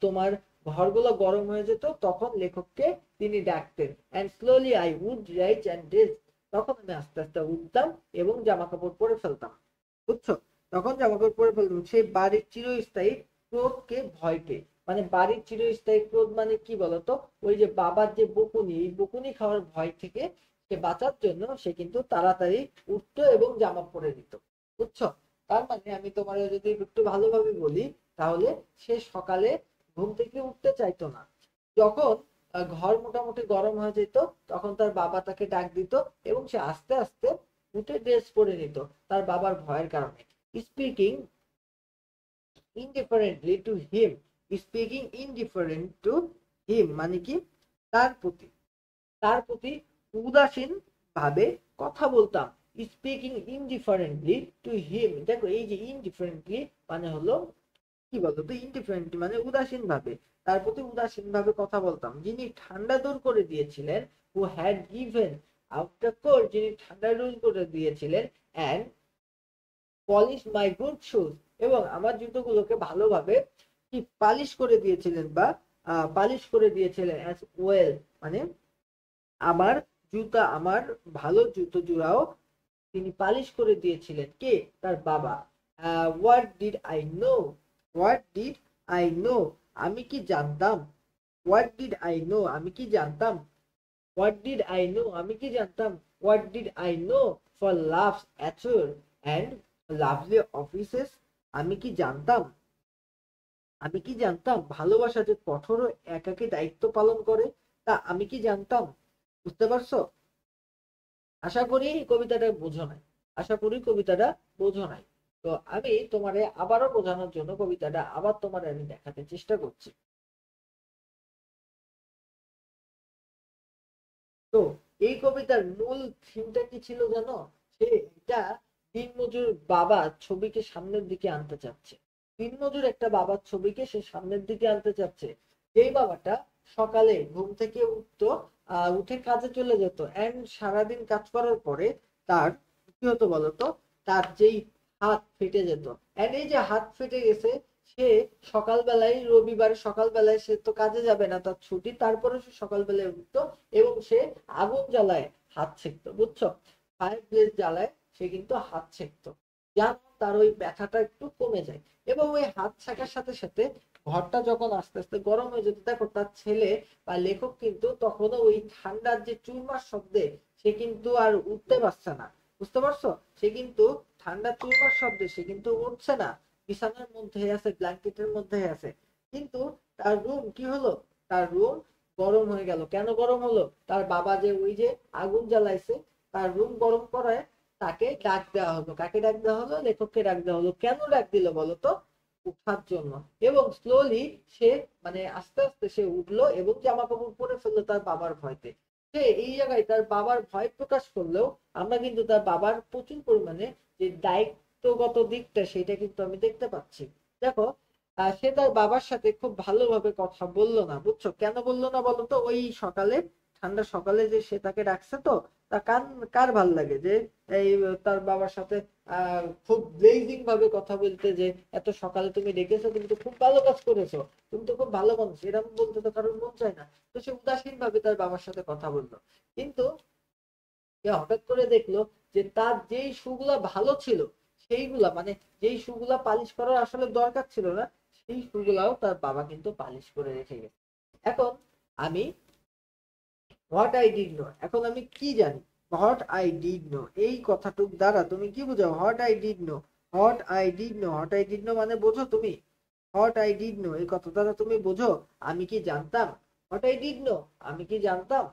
তোমার ঘরগুলো গরম হয়ে যেত তখন লেখককে তিনি ডাকতেন। And slowly I would rise and dress, তখন আমি আস্তে আস্তে উঠতাম এবং জামা কাপড় পরে ফেলতাম, বুঝছো, তখন জামা কাপড় পরে ফেলতাম সেই বাড়ির চিরস্থায়ী ক্রোধকে ভয় পেয়ে। মানে বাড়ির চিরস্থায়ী ক্রোধ মানে কি বলতো, ওই যে বাবার যে বকুনি, এই বকুনি খাওয়ার ভয় থেকে সে বাঁচার জন্য সে কিন্তু তাড়াতাড়ি উঠতো এবং জামা পরে দিত, বুঝছো? তার মানে আমি তোমার যদি একটু ভালোভাবে বলি, তাহলে সে সকালে ঘুম থেকে উঠতে চাইতো না। যখন ঘর মোটামুটি গরম হয়ে যেত, তখন তার বাবা তাকে ডাক দিত এবং সে আস্তে আস্তে উঠে ড্রেস পরে নিত তার বাবার ভয়ের কারণে। Speaking indifferently to him, speaking indifferent to him মানে কি, তার প্রতি তার প্রতি উদাসীন ভাবে কথা বলতাম। স্পিকিং ইনডিফারেন্টলি টু হিম, দেখো এই যে ইনডিফারেন্টলি মানে হলো কি বলতো, ইনডিফারেন্ট মানে উদাসীন ভাবে, তার প্রতি উদাসীন ভাবে কথা বলতাম। যিনি ঠান্ডা দূর করে দিয়েছিলেন, who had given out the cold, যিনি ঠান্ডা দূর করে দিয়েছিলেন, and polish my good shoes, এবং আমার জুতোগুলোকে ভালোভাবে কি পালিশ করে দিয়েছিলেন, বা পালিশ করে দিয়েছিলেন, অ্যাজ ওয়েল মানে আমার জুতা, আমার ভালো জুতো জোড়াও তিনি পালিশ করে দিয়েছিলেন। কে? তার বাবা। What did I no, what did I no, আমি কি জানতাম, হোয়াট ডিড আই নো আমি কি জানতাম, হোয়াট ডিড আই নো আমি কি জানতাম, what did I know for loves austere and lovely offices, আমি কি জানতাম, আমি কি জানতাম ভালোবাসা যে কঠোর ও একাকী দায়িত্ব পালন করে, তা আমি কি জানতাম। বুঝতে পারছো? আশা করি কবিতাটা বোঝো নাই, আশা করি কবিতাটা বোঝো নাই। তো আমি তোমারে আবারও বোঝানোর জন্য কবিতাটা আবার তোমার আমি দেখাতে চেষ্টা করছি। তো এই কবিতার মূল থিমটা কি ছিল জানো? সে এটা দিনমজুর বাবার ছবিকে সামনের দিকে আনতে চাচ্ছে। দিনমজুর একটা বাবার ছবিকে সে সামনের দিকে আনতে চাচ্ছে, যেই বাবাটা সকালে ঘুম থেকে উঠতো, উঠে কাজে চলে যেত, এন্ড সারাদিন কাজ করার পরে তার কি হতো বলতো, তার যেই হাত ফেটে যেত, এন্ড এই যে হাত ফেটে গেছে, সে সকালবেলায়, রবিবার সকালবেলায় সে তো কাজে যাবে না, তার ছুটি, তারপরে সে সকালবেলায় উঠতো এবং সে আগুন জ্বালায় হাত ছেঁকতো, বুঝছো? ফায়ার প্লেস জ্বালায় সে কিন্তু হাত ছেঁকতো, যেন তার ওই ব্যথাটা একটু কমে যায়। এবং ওই হাত ছেঁকার সাথে সাথে ঘরটা যখন আস্তে আস্তে গরম হয়ে যেত, দেখো তার ছেলে বা লেখক কিন্তু তখনও ওই ঠান্ডার যে চুরমার শব্দে সে কিন্তু আর উঠতে পারছে না। বুঝতে পারছো? সে কিন্তু ঠান্ডার চুরমার শব্দে সে কিন্তু উঠছে না, বিছানার মধ্যে আছে, ব্ল্যাঙ্কেটের মধ্যে আছে। কিন্তু তার রুম কি হলো, তার রুম গরম হয়ে গেল। কেন গরম হলো? তার বাবা যে ওই যে আগুন জ্বালাইছে, তার রুম গরম করায় তাকে ডাক দেওয়া হলো। কাকে ডাক দেওয়া হলো? লেখককে ডাক দেওয়া হলো। কেন ডাক দিল বলতো? উঠার জন্য। এবং স্লোলি সে মানে আস্তে আস্তে সে উঠলো এবং জামা কাপড় পরে ফেললো তার বাবার ভয়তে। সে এই জায়গায় তার বাবার ভয় প্রকাশ করলেও আমরা কিন্তু তার বাবার প্রচুর পরিমাণে যে দায়িত্বগত দিকটা সেটা কিন্তু আমি দেখতে পাচ্ছি। দেখো, সে তার বাবার সাথে খুব ভালোভাবে কথা বললো না, বুঝছো? কেন বললো না বলতো? ওই সকালে, ঠান্ডা সকালে যে সে তাকে ডাকছে, তো তা কার ভাল লাগে যে এই তার বাবার সাথে খুব ব্লেজিং ভাবে কথা বলতে, যে এত সকালে তুমি ডেকেছো, তুমি তো খুব ভালো কাজ করেছো, তুমি তো খুব ভালো মানুষ, এরকম বলতে তো কারোর মন চায় না। তো সে উদাসীন ভাবে তার বাবার সাথে কথা বললো। কিন্তু সে হঠাৎ করে দেখলো যে তার যেই শুগুলা ভালো ছিল, সেইগুলা মানে যেই শুগুলা পালিশ করার আসলে দরকার ছিল না, সেই শুগুলাও তার বাবা কিন্তু পালিশ করে রেখে গেছে। এখন আমি হোয়াট আই ডিড নো, এখন আমি কি জানি, হোয়াট আই ডিড নো, এই কথাটুক দ্বারা তুমি কি বুঝো? What I did know, what I did know, what I did know মানে বোঝো তুমি? হোয়াট আই ডিড নো এই কথা দ্বারা তুমি বোঝো আমি কি জানতাম? হোয়াট আই ডিড নো আমি কি জানতাম?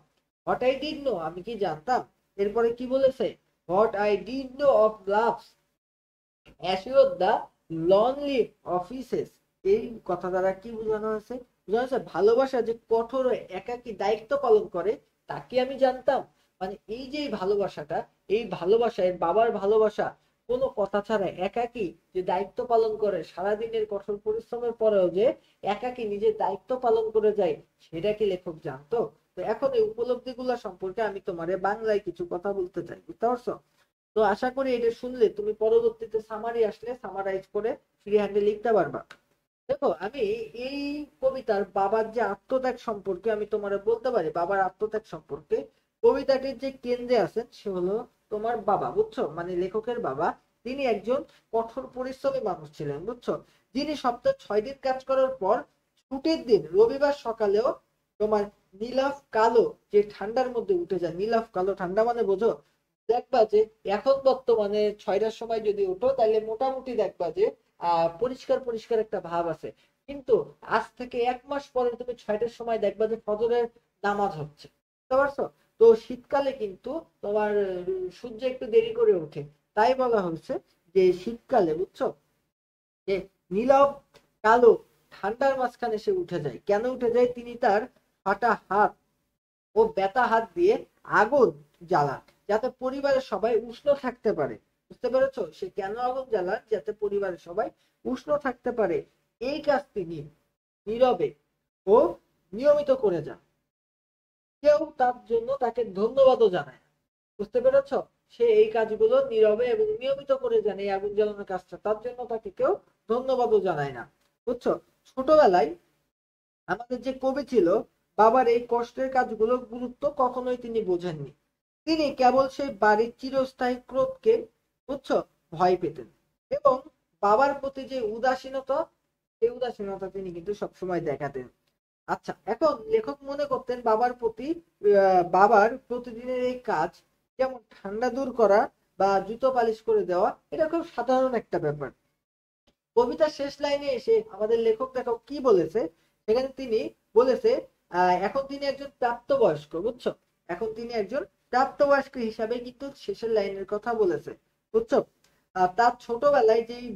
হোয়াট আই ডিড নো আমি কি জানতাম? এরপরে কি বলেছে? What I did know of loves assure the lonely offices, এই কথা দ্বারা কি বোঝানো হয়েছে? বোঝানো হয়েছে ভালোবাসা যে কঠোর ও একাকী দায়িত্ব পালন করে তাকে আমি জানতাম। মানে এই যে ভালোবাসাটা, এই ভালোবাসা, এর বাবার ভালোবাসা কোনো কথা ছাড়া একাকী যে দায়িত্ব পালন করে, সারাদিনের কঠোর পরিশ্রমের পরেও যে একাকী নিজের দায়িত্ব পালন করে যায়, সেটা কি লেখক জানতো? তো এখন এই উপলব্ধিগুলো সম্পর্কে আমি তোমারে বাংলায় কিছু কথা বলতে চাই, বুঝতে পারছো? তো আশা করি এটা শুনলে তুমি পরবর্তীতে সামারি আসলে সামারাইজ করে ফ্রি হ্যান্ডে লিখতে পারবা। দেখো, আমি এই কবিতার বাবার যে আত্মত্যাগ সম্পর্কে আমি তোমার বলতে পারি, বাবার আত্মত্যাগ সম্পর্কে। কবিতাটির যে কেন্দ্রে আছেন সে হলো তোমার বাবা, বুঝছো? মানে লেখকের বাবা। তিনি একজন কঠোর পরিশ্রমী মানুষ ছিলেন, বুঝছো? যিনি সপ্তাহে 6 দিন কাজ করার পর ছুটির দিন রবিবার সকালেও তোমার নীলাভ কালো যে ঠান্ডার মধ্যে উঠে যায়, নীলাভ কালো ঠান্ডা মানে বোঝো, দেখবা যে এখন বর্তমানে 6টার সময় যদি উঠো তাহলে মোটামুটি দেখবা যে পরিষ্কার পরিষ্কার একটা ভাব আছে। কিন্তু আজ থেকে 1 মাস পরে তুমি 6টার সময় দেখবা যে ফজরের নামাজ হচ্ছে, বুঝতে পারছো? তো শীতকালে কিন্তু তোমার সূর্য একটু দেরি করে ওঠে। তাই বলা হয়েছে যে শীতকালে, বুঝছো, যে নীরব কালো ঠান্ডার মাঝখানে সে উঠে যায়। কেন উঠে যায়? তিনি তার ফাটা হাত ও ব্যথা হাত দিয়ে আগুন জ্বালান, যাতে পরিবারের সবাই উষ্ণ থাকতে পারে। বুঝতে পেরেছো? সে কেন আগুন জ্বালান? যাতে পরিবারের সবাই উষ্ণ থাকতে পারে। এই কাজ তিনি নীরবে ও নিয়মিত করে যান। কেউ তার জন্য তাকে ধন্যবাদও জানায়। বুঝতে পেরেছো? সে এই কাজগুলো নীরবে এবং নিয়মিত করে জানে, এই আগুন জ্বালানোর কাজটা, তার জন্য তাকে কেউ ধন্যবাদও জানায় না। বুঝছো? ছোটবেলায় আমাদের যে কবি ছিল, বাবার এই কষ্টের কাজগুলোর গুরুত্ব কখনোই তিনি বোঝেননি। তিনি কেবল সেই বাড়ির চিরস্থায়ী ক্রোধকে, বুঝছো, ভয় পেতেন। এবং বাবার প্রতি যে উদাসীনতা, সেই উদাসীনতা তিনি কিন্তু সবসময় দেখাতেন। আচ্ছা, এখন লেখক মনে করতেন বাবার প্রতিদিনের এই কাজ, যেমন ঠান্ডা দূর করা বা জুতো পালিশ করে দেওয়া, এটা খুব সাধারণ একটা ব্যাপার। কবিতার শেষ লাইনে এসে আমাদের লেখক দেখো কি বলেছে। সেখানে তিনি বলেছে এখন তিনি একজন প্রাপ্তবয়স্ক, বুঝছো, এখন তিনি একজন প্রাপ্তবয়স্ক হিসাবে কিন্তু শেষের লাইনের কথা বলেছে। বুঝছো? তার ছোটবেলায় যেই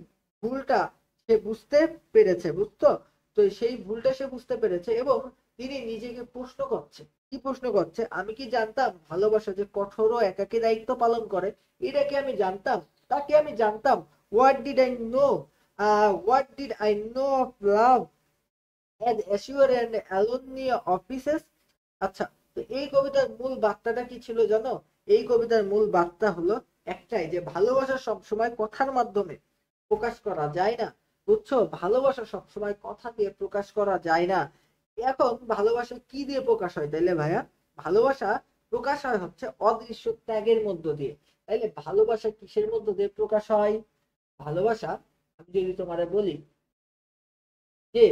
ভুলটা সে বুঝতে পেরেছে, বুঝতো, তো সেই ভুলটা সে বুঝতে পেরেছে এবং তিনি নিজেকে প্রশ্ন করছে। কি প্রশ্ন করছে? আমি কি জানতাম ভালোবাসা যে কঠোর ও একাকী দায়িত্ব পালন করে? এটা কি আমি জানতাম? তাকে আমি জানতাম? What did I no? What did I know of love and assure and alone offices? আচ্ছা, তো এই কবিতার মূল বার্তাটা কি ছিল জানো? এই কবিতার মূল বার্তা হলো একটাই, যে ভালোবাসা সবসময় কথার মাধ্যমে প্রকাশ করা যায় না। বুঝছো? ভালোবাসা সবসময় কথা দিয়ে প্রকাশ করা যায় না। এখন ভালোবাসা কি দিয়ে প্রকাশ হয় তাইলে ভাইয়া? ভালোবাসা প্রকাশ হয় হচ্ছে অদৃশ্য ত্যাগের মধ্য দিয়ে। তাইলে ভালোবাসা কিসের মধ্য দিয়ে প্রকাশ হয়? ভালোবাসা, আমি যদি তোমারে বলি যে